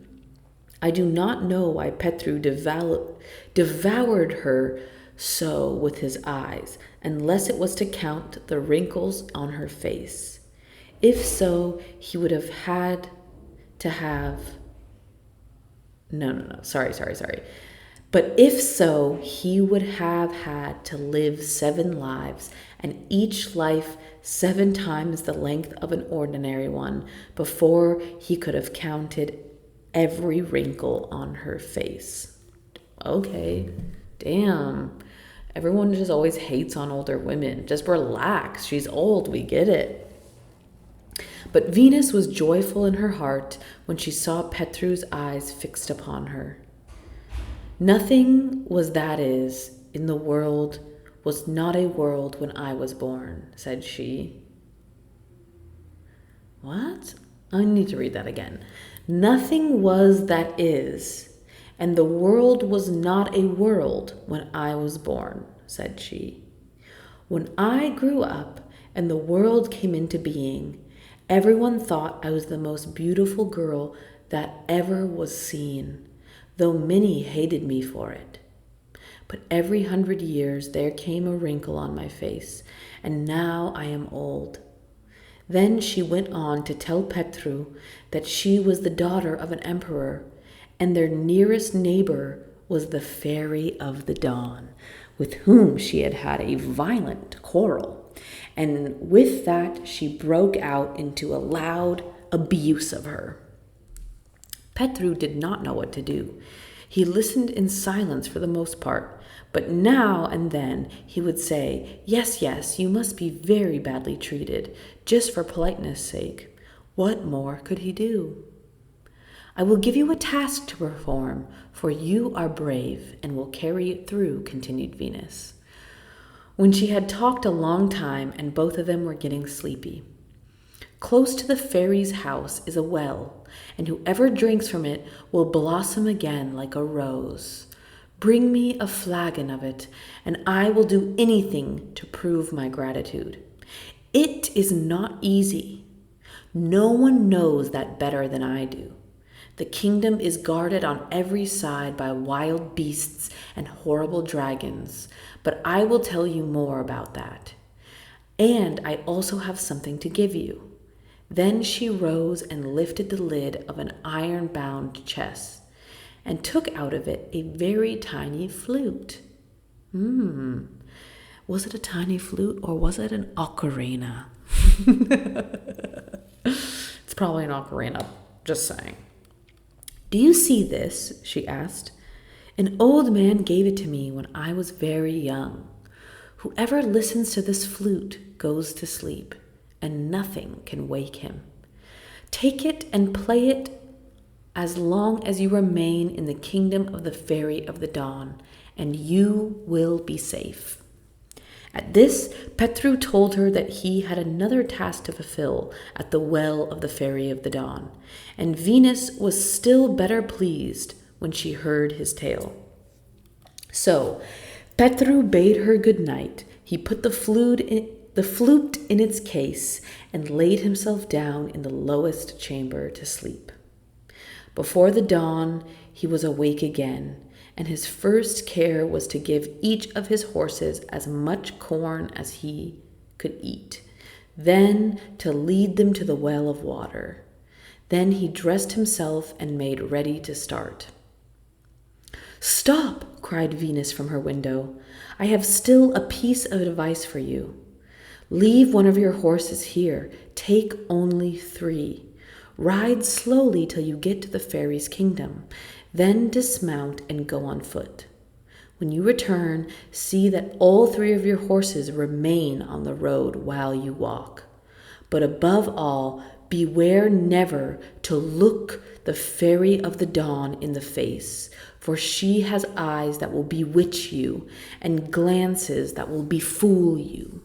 I do not know why Petru devoured her so with his eyes, unless it was to count the wrinkles on her face. If so, he would have had to have... No. Sorry. But if so, he would have had to live 7 lives, and each life 7 times the length of an ordinary one, before he could have counted every wrinkle on her face. Okay, damn. Everyone just always hates on older women. Just relax. She's old. We get it. But Venus was joyful in her heart when she saw Petru's eyes fixed upon her. "Nothing was that is in the world was not a world when I was born," said she. What? I need to read that again. "Nothing was that is, and the world was not a world when I was born," said she. "When I grew up and the world came into being, everyone thought I was the most beautiful girl that ever was seen, though many hated me for it. But every 100 years there came a wrinkle on my face, and now I am old." Then she went on to tell Petru that she was the daughter of an emperor, and their nearest neighbor was the Fairy of the Dawn, with whom she had had a violent quarrel. And with that she broke out into a loud abuse of her. Petru did not know what to do. He listened in silence for the most part, but now and then he would say, yes, you must be very badly treated, just for politeness' sake. What more could he do? "I will give you a task to perform, for you are brave and will carry it through," continued Venus, when she had talked a long time and both of them were getting sleepy. "Close to the fairy's house is a well, and whoever drinks from it will blossom again like a rose. Bring me a flagon of it, and I will do anything to prove my gratitude. It is not easy. No one knows that better than I do. The kingdom is guarded on every side by wild beasts and horrible dragons, but I will tell you more about that. And I also have something to give you." Then she rose and lifted the lid of an iron-bound chest and took out of it a very tiny flute. Was it a tiny flute or was it an ocarina? It's probably an ocarina, just saying. "Do you see this?" she asked. "An old man gave it to me when I was very young. Whoever listens to this flute goes to sleep, and nothing can wake him. Take it and play it as long as you remain in the kingdom of the Fairy of the Dawn, and you will be safe." At this, Petru told her that he had another task to fulfill at the well of the Fairy of the Dawn, and Venus was still better pleased when she heard his tale. So Petru bade her good night. He put the flute in its case and laid himself down in the lowest chamber to sleep. Before the dawn, he was awake again, and his first care was to give each of his horses as much corn as he could eat, then to lead them to the well of water. Then he dressed himself and made ready to start. "Stop!" cried Venus from her window. "I have still a piece of advice for you. Leave one of your horses here. Take only 3. Ride slowly till you get to the fairy's kingdom. Then dismount and go on foot. When you return, see that all 3 of your horses remain on the road while you walk. But above all, beware never to look the fairy of the dawn in the face, for she has eyes that will bewitch you and glances that will befool you.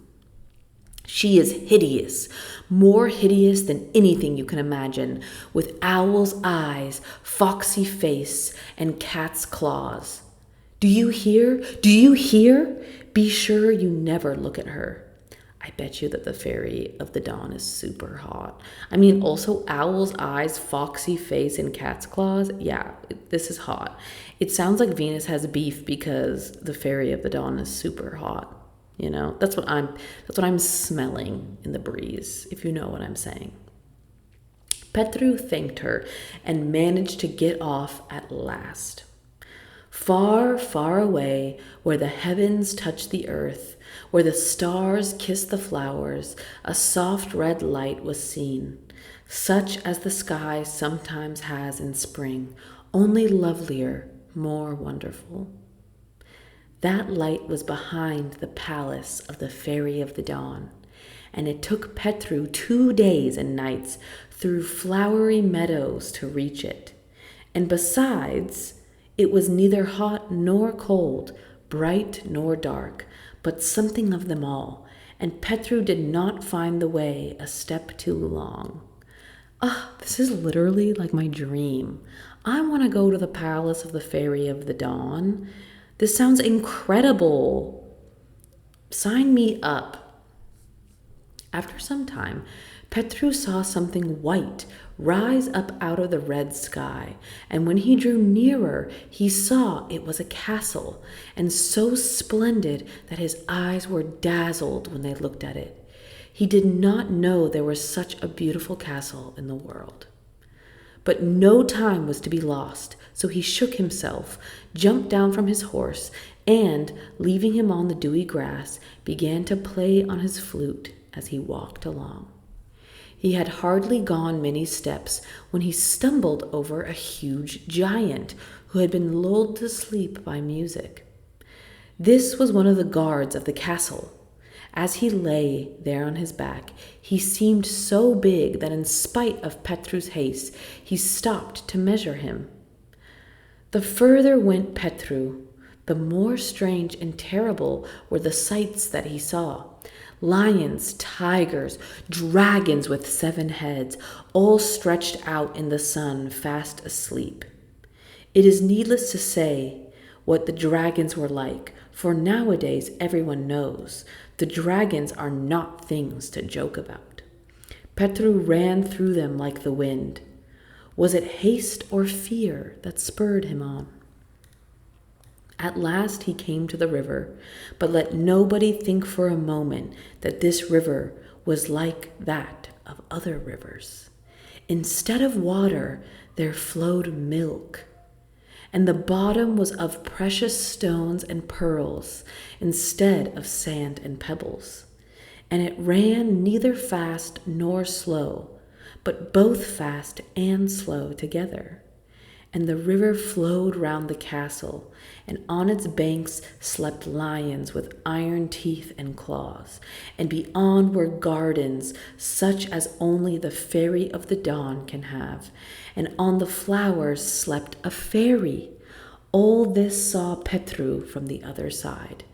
She is hideous, more hideous than anything you can imagine, with owl's eyes, foxy face, and cat's claws. Do you hear? Do you hear? Be sure you never look at her. I bet you that the fairy of the dawn is super hot. I mean, also owl's eyes, foxy face, and cat's claws. Yeah, this is hot. It sounds like Venus has beef because the fairy of the dawn is super hot. You know, that's what I'm smelling in the breeze, if you know what I'm saying. Petru thanked her and managed to get off at last. Far, far away, where the heavens touch the earth, where the stars kiss the flowers, a soft red light was seen, such as the sky sometimes has in spring, only lovelier, more wonderful. That light was behind the palace of the Fairy of the Dawn, and it took Petru 2 days and nights through flowery meadows to reach it. And besides, it was neither hot nor cold, bright nor dark, but something of them all, and Petru did not find the way a step too long. This is literally like my dream. I want to go to the palace of the Fairy of the Dawn. This sounds incredible. Sign me up. After some time, Petru saw something white rise up out of the red sky, and when he drew nearer, he saw it was a castle, and so splendid that his eyes were dazzled when they looked at it. He did not know there was such a beautiful castle in the world. But no time was to be lost, so he shook himself, jumped down from his horse, and, leaving him on the dewy grass, began to play on his flute as he walked along. He had hardly gone many steps when he stumbled over a huge giant who had been lulled to sleep by music. This was one of the guards of the castle. As he lay there on his back, he seemed so big that in spite of Petru's haste, he stopped to measure him. The further went Petru, the more strange and terrible were the sights that he saw. Lions, tigers, dragons with 7 heads, all stretched out in the sun, fast asleep. It is needless to say what the dragons were like, for nowadays everyone knows the dragons are not things to joke about. Petru ran through them like the wind. Was it haste or fear that spurred him on? At last he came to the river, but let nobody think for a moment that this river was like that of other rivers. Instead of water, there flowed milk, and the bottom was of precious stones and pearls instead of sand and pebbles. And it ran neither fast nor slow, but both fast and slow together. And the river flowed round the castle, and on its banks slept lions with iron teeth and claws, and beyond were gardens such as only the Fairy of the Dawn can have, and on the flowers slept a fairy. All this saw Petru from the other side.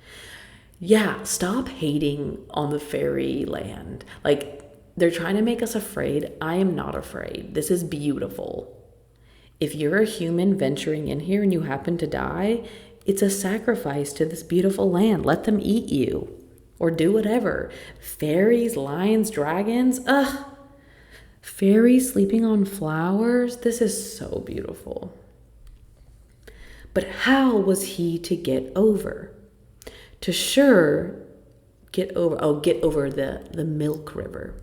Yeah, stop hating on the fairy land. Like, they're trying to make us afraid. I am not afraid. This is beautiful. If you're a human venturing in here and you happen to die, it's a sacrifice to this beautiful land. Let them eat you or do whatever. Fairies, lions, dragons, fairies sleeping on flowers. This is so beautiful. But how was he to get over? Get over the Milk River.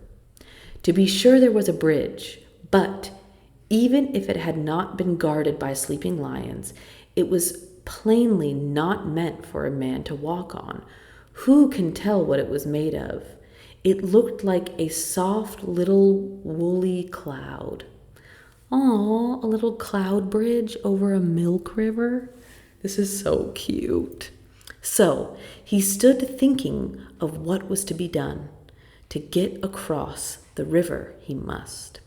To be sure, there was a bridge, but even if it had not been guarded by sleeping lions, it was plainly not meant for a man to walk on. Who can tell what it was made of? It looked like a soft little woolly cloud. Aw, a little cloud bridge over a milk river. This is so cute. So he stood thinking of what was to be done to get across The river he must.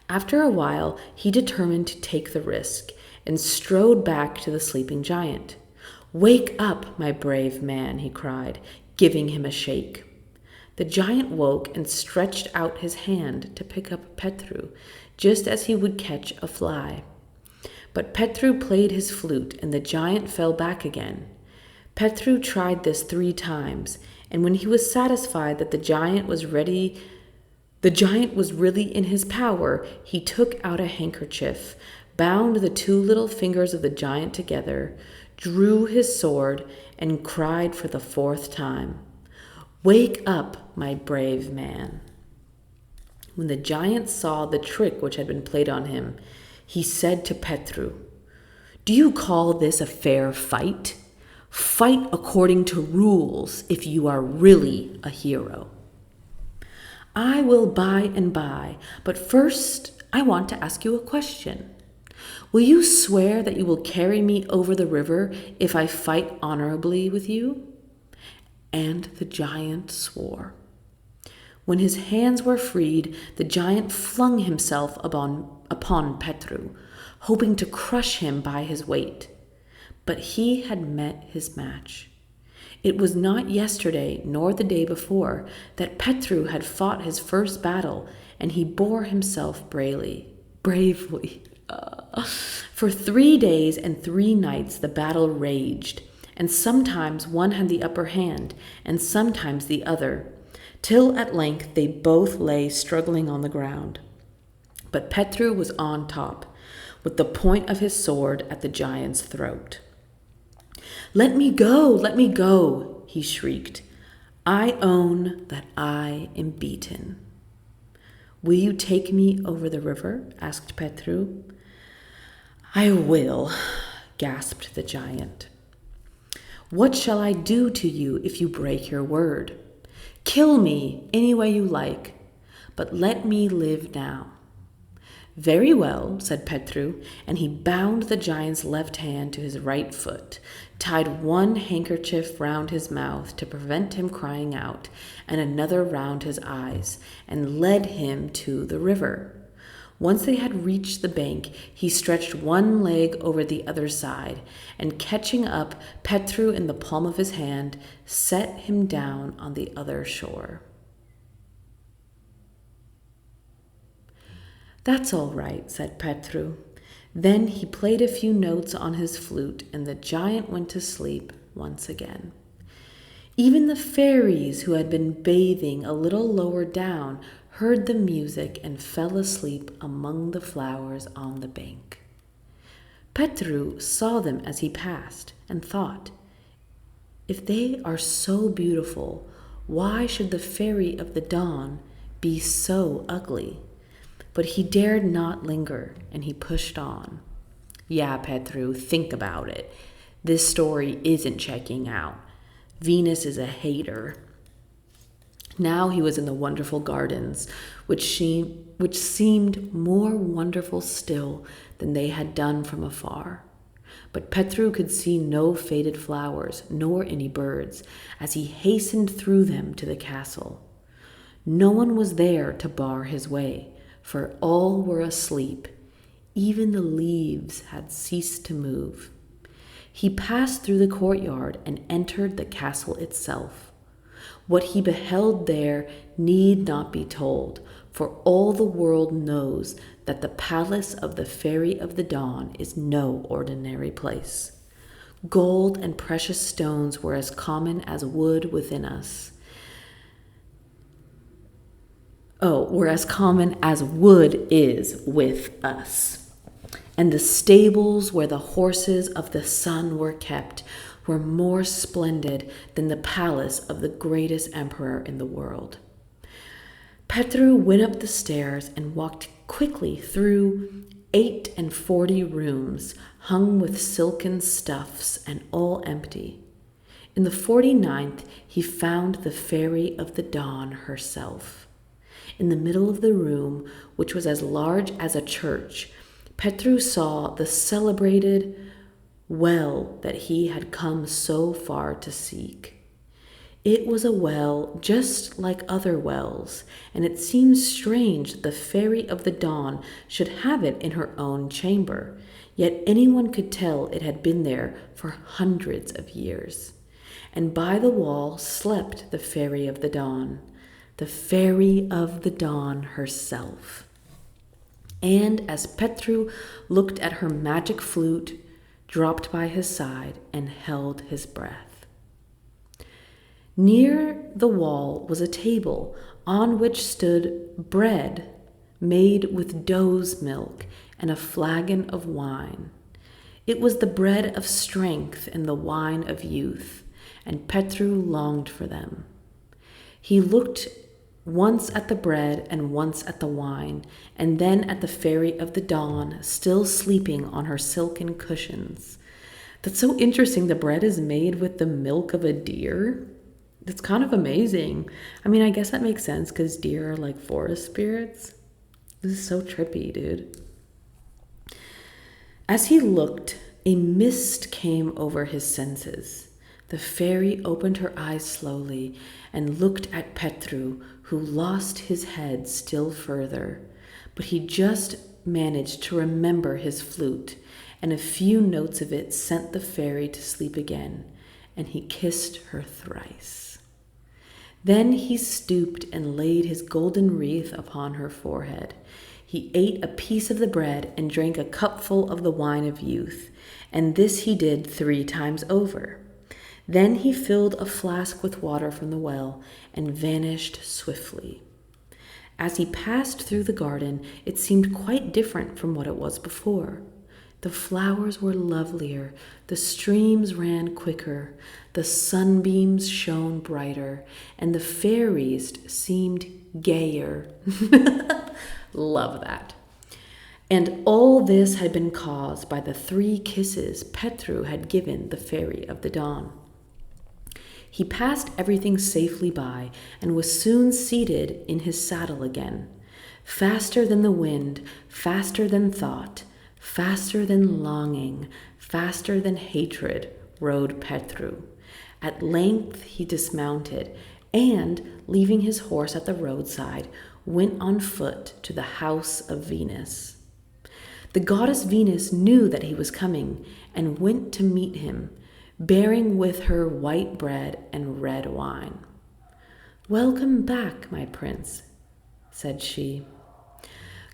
After a while, he determined to take the risk and strode back to the sleeping giant. "Wake up, my brave man," he cried, giving him a shake. The giant woke and stretched out his hand to pick up Petru, just as he would catch a fly. But Petru played his flute, and the giant fell back again. Petru tried this 3 times, and when he was satisfied that the giant was really in his power, he took out a handkerchief, bound the 2 little fingers of the giant together, drew his sword, and cried for the 4th time, "Wake up, my brave man." When the giant saw the trick which had been played on him, he said to Petru, "Do you call this a fair fight? Fight according to rules if you are really a hero." "I will by and by, but first I want to ask you a question. Will you swear that you will carry me over the river if I fight honorably with you?" And the giant swore. When his hands were freed, the giant flung himself upon Petru, hoping to crush him by his weight. But he had met his match. It was not yesterday nor the day before that Petru had fought his first battle, and he bore himself bravely. For 3 days and 3 nights the battle raged, and sometimes one had the upper hand, and sometimes the other, till at length they both lay struggling on the ground. But Petru was on top, with the point of his sword at the giant's throat. "Let me go," he shrieked. "I own that I am beaten." "Will you take me over the river?" asked Petru. "I will," gasped the giant. "What shall I do to you if you break your word?" "Kill me any way you like, but let me live now." "Very well," said Petru, and he bound the giant's left hand to his right foot, tied one handkerchief round his mouth to prevent him crying out, and another round his eyes, and led him to the river. Once they had reached the bank, he stretched one leg over the other side, and catching up Petru in the palm of his hand, set him down on the other shore. "That's all right," said Petru. Then he played a few notes on his flute, and the giant went to sleep once again. Even the fairies, who had been bathing a little lower down, heard the music and fell asleep among the flowers on the bank. Petru saw them as he passed and thought, "If they are so beautiful, why should the fairy of the dawn be so ugly?" But he dared not linger, and he pushed on. "Yeah, Petru, think about it. This story isn't checking out. Venus is a hater." Now he was in the wonderful gardens, which seemed more wonderful still than they had done from afar. But Petru could see no faded flowers, nor any birds, as he hastened through them to the castle. No one was there to bar his way, for all were asleep. Even the leaves had ceased to move. He passed through the courtyard and entered the castle itself. What he beheld there need not be told, for all the world knows that the palace of the Fairy of the Dawn is no ordinary place. Gold and precious stones were as common as wood within us. Were as common as wood is with us. And the stables where the horses of the sun were kept were more splendid than the palace of the greatest emperor in the world. Petru went up the stairs and walked quickly through 48 rooms hung with silken stuffs and all empty. In the 49th, he found the Fairy of the Dawn herself. In the middle of the room, which was as large as a church, Petru saw the celebrated well that he had come so far to seek. It was a well just like other wells, and it seemed strange that the Fairy of the Dawn should have it in her own chamber, yet anyone could tell it had been there for hundreds of years. And by the wall slept the Fairy of the Dawn, the Fairy of the Dawn herself. And as Petru looked at her magic flute, dropped by his side and held his breath. Near the wall was a table on which stood bread made with doe's milk and a flagon of wine. It was the bread of strength and the wine of youth, and Petru longed for them. He looked once at the bread and once at the wine, and then at the Fairy of the Dawn still sleeping on her silken cushions. That's so interesting. The bread is made with the milk of a deer. That's kind of amazing. I mean, I guess that makes sense because deer are like forest spirits. This is so trippy, dude. As he looked, a mist came over his senses. The fairy opened her eyes slowly and looked at Petru, who lost his head still further. But he just managed to remember his flute, and a few notes of it sent the fairy to sleep again, and he kissed her thrice. Then he stooped and laid his golden wreath upon her forehead. He ate a piece of the bread and drank a cupful of the wine of youth, and this he did 3 times over. Then he filled a flask with water from the well and vanished swiftly. As he passed through the garden, it seemed quite different from what it was before. The flowers were lovelier, the streams ran quicker, the sunbeams shone brighter, and the fairies seemed gayer. Love that. And all this had been caused by the 3 kisses Petru had given the Fairy of the Dawn. He passed everything safely by and was soon seated in his saddle again. Faster than the wind, faster than thought, faster than longing, faster than hatred, rode Petru. At length he dismounted and, leaving his horse at the roadside, went on foot to the house of Venus. The goddess Venus knew that he was coming and went to meet him, bearing with her white bread and red wine. "Welcome back, my prince," said she.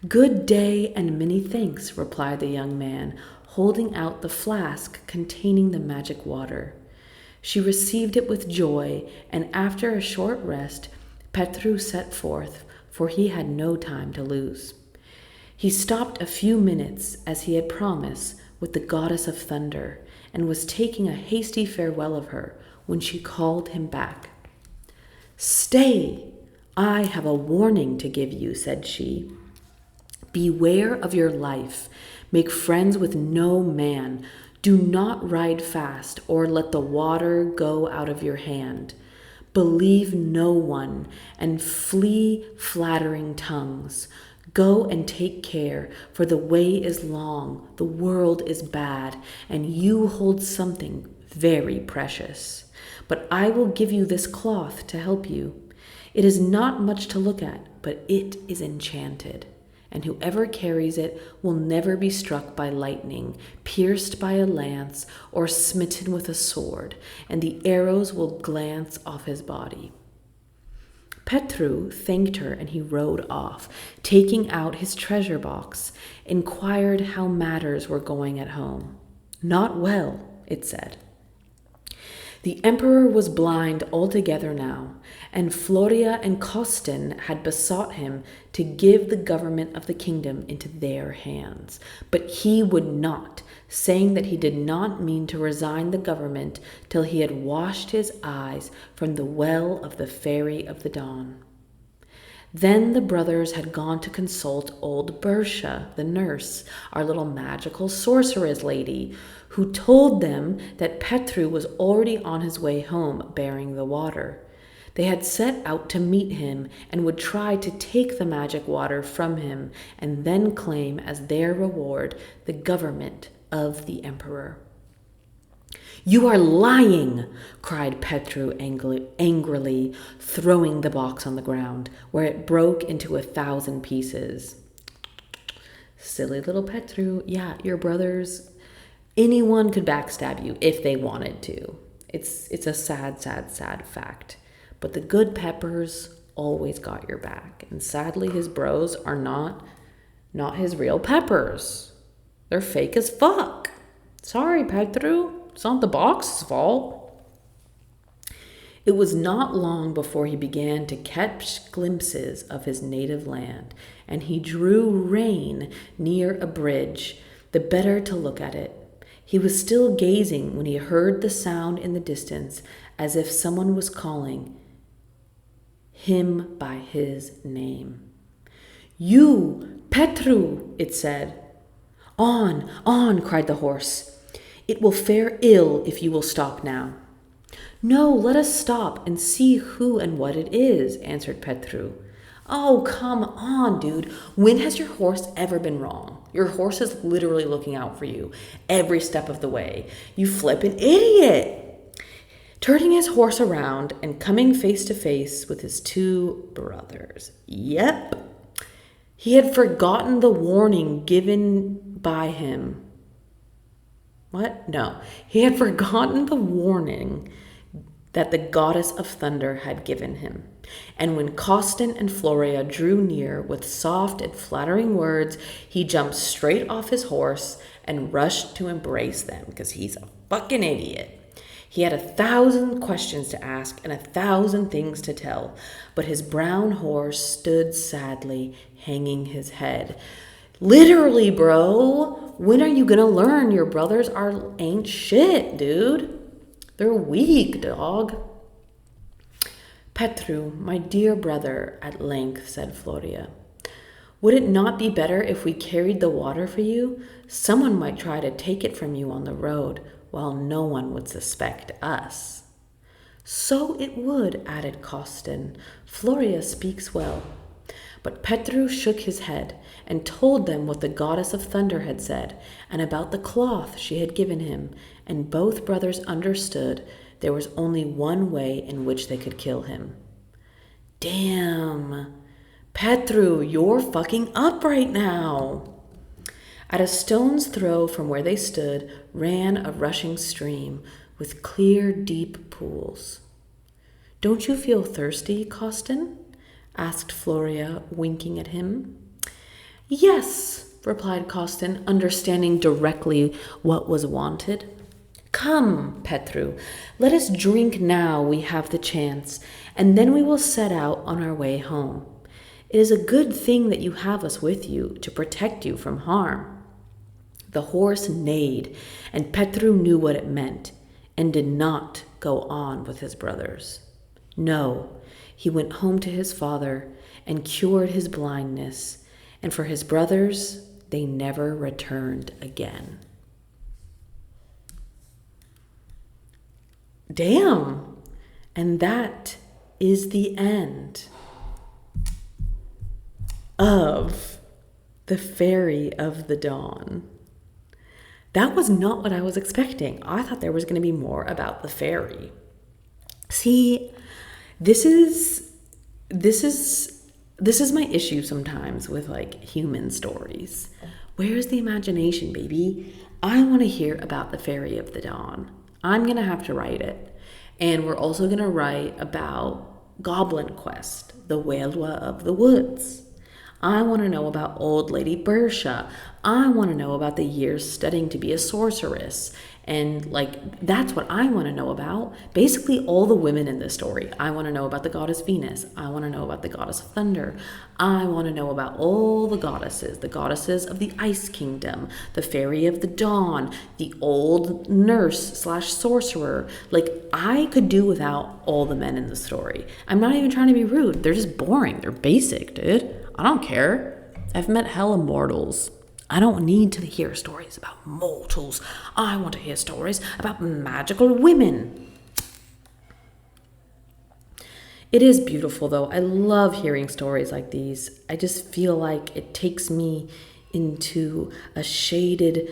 "Good day and many thanks," replied the young man, holding out the flask containing the magic water. She received it with joy, and after a short rest, Petru set forth, for he had no time to lose. He stopped a few minutes, as he had promised, with the goddess of thunder, and was taking a hasty farewell of her when she called him back. "Stay! I have a warning to give you," said she. "Beware of your life. Make friends with no man. Do not ride fast or let the water go out of your hand. Believe no one and flee flattering tongues. Go and take care, for the way is long, the world is bad, and you hold something very precious. But I will give you this cloth to help you. It is not much to look at, but it is enchanted, and whoever carries it will never be struck by lightning, pierced by a lance, or smitten with a sword, and the arrows will glance off his body." Petru thanked her, and he rode off, taking out his treasure box, inquired how matters were going at home. "Not well," it said. The emperor was blind altogether now, and Floria and Costin had besought him to give the government of the kingdom into their hands. But he would not, saying that he did not mean to resign the government till he had washed his eyes from the well of the Fairy of the Dawn. Then the brothers had gone to consult old Bersha, the nurse, our little magical sorceress lady, who told them that Petru was already on his way home bearing the water. They had set out to meet him and would try to take the magic water from him and then claim as their reward the government of the emperor. "You are lying!" cried Petru angrily, throwing the box on the ground, where it broke into 1,000 pieces. Silly little Petru. Yeah, your brothers, anyone could backstab you if they wanted to. It's a sad, sad, sad fact. But the good Peppers always got your back. And sadly, his bros are not his real Peppers. They're fake as fuck. Sorry, Petru. It's not the box's fault. It was not long before he began to catch glimpses of his native land, and he drew rein near a bridge, the better to look at it. He was still gazing when he heard the sound in the distance, as if someone was calling him by his name. "You, Petru," it said. "On, on," cried the horse. "It will fare ill if you will stop now." "No, let us stop and see who and what it is," answered Petru. "Oh, come on, dude. When has your horse ever been wrong? Your horse is literally looking out for you every step of the way. You flippin' idiot!" Turning his horse around and coming face to face with his two brothers. Yep. He had forgotten the warning given by him. What? No. He had forgotten the warning that the goddess of thunder had given him. And when Costin and Floria drew near with soft and flattering words, he jumped straight off his horse and rushed to embrace them because he's a fucking idiot. He had 1,000 questions to ask and 1,000 things to tell, but his brown horse stood sadly, hanging his head. Literally, bro, when are you gonna learn your brothers ain't shit, dude? They're weak, dog. "Petru, my dear brother," at length said Floria, "would it not be better if we carried the water for you? Someone might try to take it from you on the road, while no one would suspect us." "So it would," added Costin. "Floria speaks well." But Petru shook his head and told them what the goddess of thunder had said and about the cloth she had given him, and both brothers understood there was only one way in which they could kill him. Damn. Petru, you're fucking up right now. At a stone's throw from where they stood ran a rushing stream with clear, deep pools. "Don't you feel thirsty, Costin?" asked Floria, winking at him. "Yes," replied Costin, understanding directly what was wanted. "Come, Petru, let us drink now we have the chance, and then we will set out on our way home. It is a good thing that you have us with you to protect you from harm." The horse neighed, and Petru knew what it meant, and did not go on with his brothers. No, he went home to his father and cured his blindness, and for his brothers, they never returned again. Damn! And that is the end of The Fairy of the Dawn. That was not what I was expecting. I thought there was going to be more about the fairy. See, this is my issue sometimes with like human stories. Where's the imagination, baby? I want to hear about the Fairy of the Dawn. I'm going to have to write it. And we're also going to write about Goblin Quest, the Wailwa of the Woods. I want to know about Old Lady Bersha. I want to know about the years studying to be a sorceress. And like, that's what I want to know about. Basically, all the women in this story. I want to know about the goddess Venus. I want to know about the goddess of thunder. I want to know about all the goddesses of the Ice Kingdom, the Fairy of the Dawn, the old nurse / sorcerer. Like, I could do without all the men in the story. I'm not even trying to be rude. They're just boring. They're basic, dude. I don't care. I've met hella mortals. I don't need to hear stories about mortals. I want to hear stories about magical women. It is beautiful, though. I love hearing stories like these. I just feel like it takes me into a shaded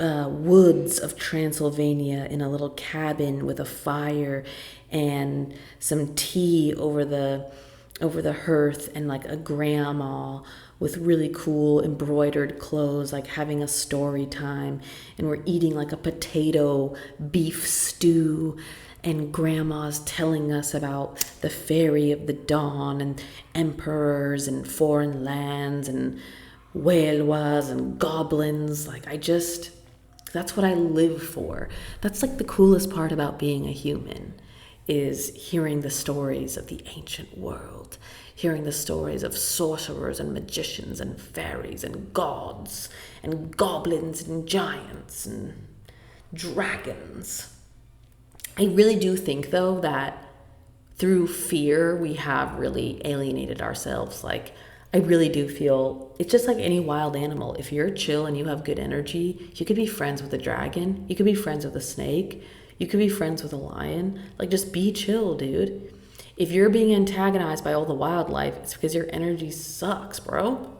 woods of Transylvania in a little cabin with a fire and some tea over the hearth, and like a grandma with really cool embroidered clothes, like having a story time, and we're eating like a potato beef stew, and grandma's telling us about the fairy of the dawn and emperors and foreign lands and whalewas and goblins. That's what I live for. That's like the coolest part about being a human, is hearing the stories of the ancient world, hearing the stories of sorcerers and magicians and fairies and gods and goblins and giants and dragons. I really do think, though, that through fear we have really alienated ourselves. Like, I really do feel it's just like any wild animal. If you're chill and you have good energy, you could be friends with a dragon, you could be friends with a snake, you could be friends with a lion. Like, just be chill, dude. If you're being antagonized by all the wildlife, it's because your energy sucks, bro.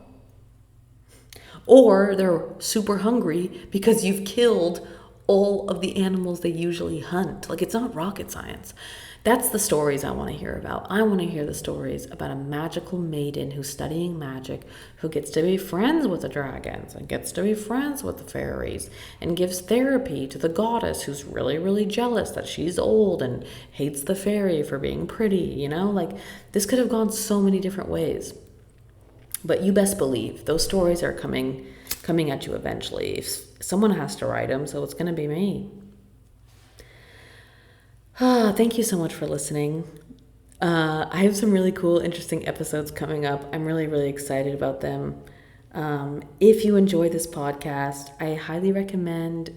Or they're super hungry because you've killed all of the animals they usually hunt. Like, it's not rocket science. That's the stories I want to hear about. I want to hear the stories about a magical maiden who's studying magic, who gets to be friends with the dragons and gets to be friends with the fairies and gives therapy to the goddess who's really, really jealous that she's old and hates the fairy for being pretty, you know? Like, this could have gone so many different ways. But you best believe those stories are coming at you eventually. If someone has to write them, so it's going to be me. Thank you so much for listening. I have some really cool, interesting episodes coming up. I'm really, really excited about them. If you enjoy this podcast, I highly recommend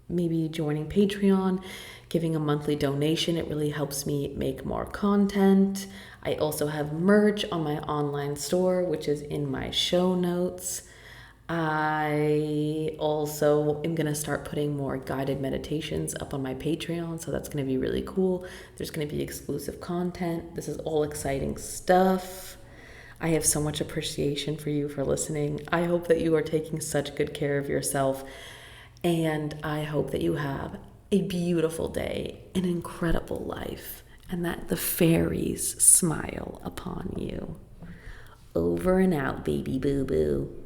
maybe joining Patreon, giving a monthly donation. It really helps me make more content. I also have merch on my online store, which is in my show notes. I also am going to start putting more guided meditations up on my Patreon, so that's going to be really cool. There's going to be exclusive content. This is all exciting stuff. I have so much appreciation for you for listening. I hope that you are taking such good care of yourself, and I hope that you have a beautiful day, an incredible life, and that the fairies smile upon you. Over and out, baby boo-boo.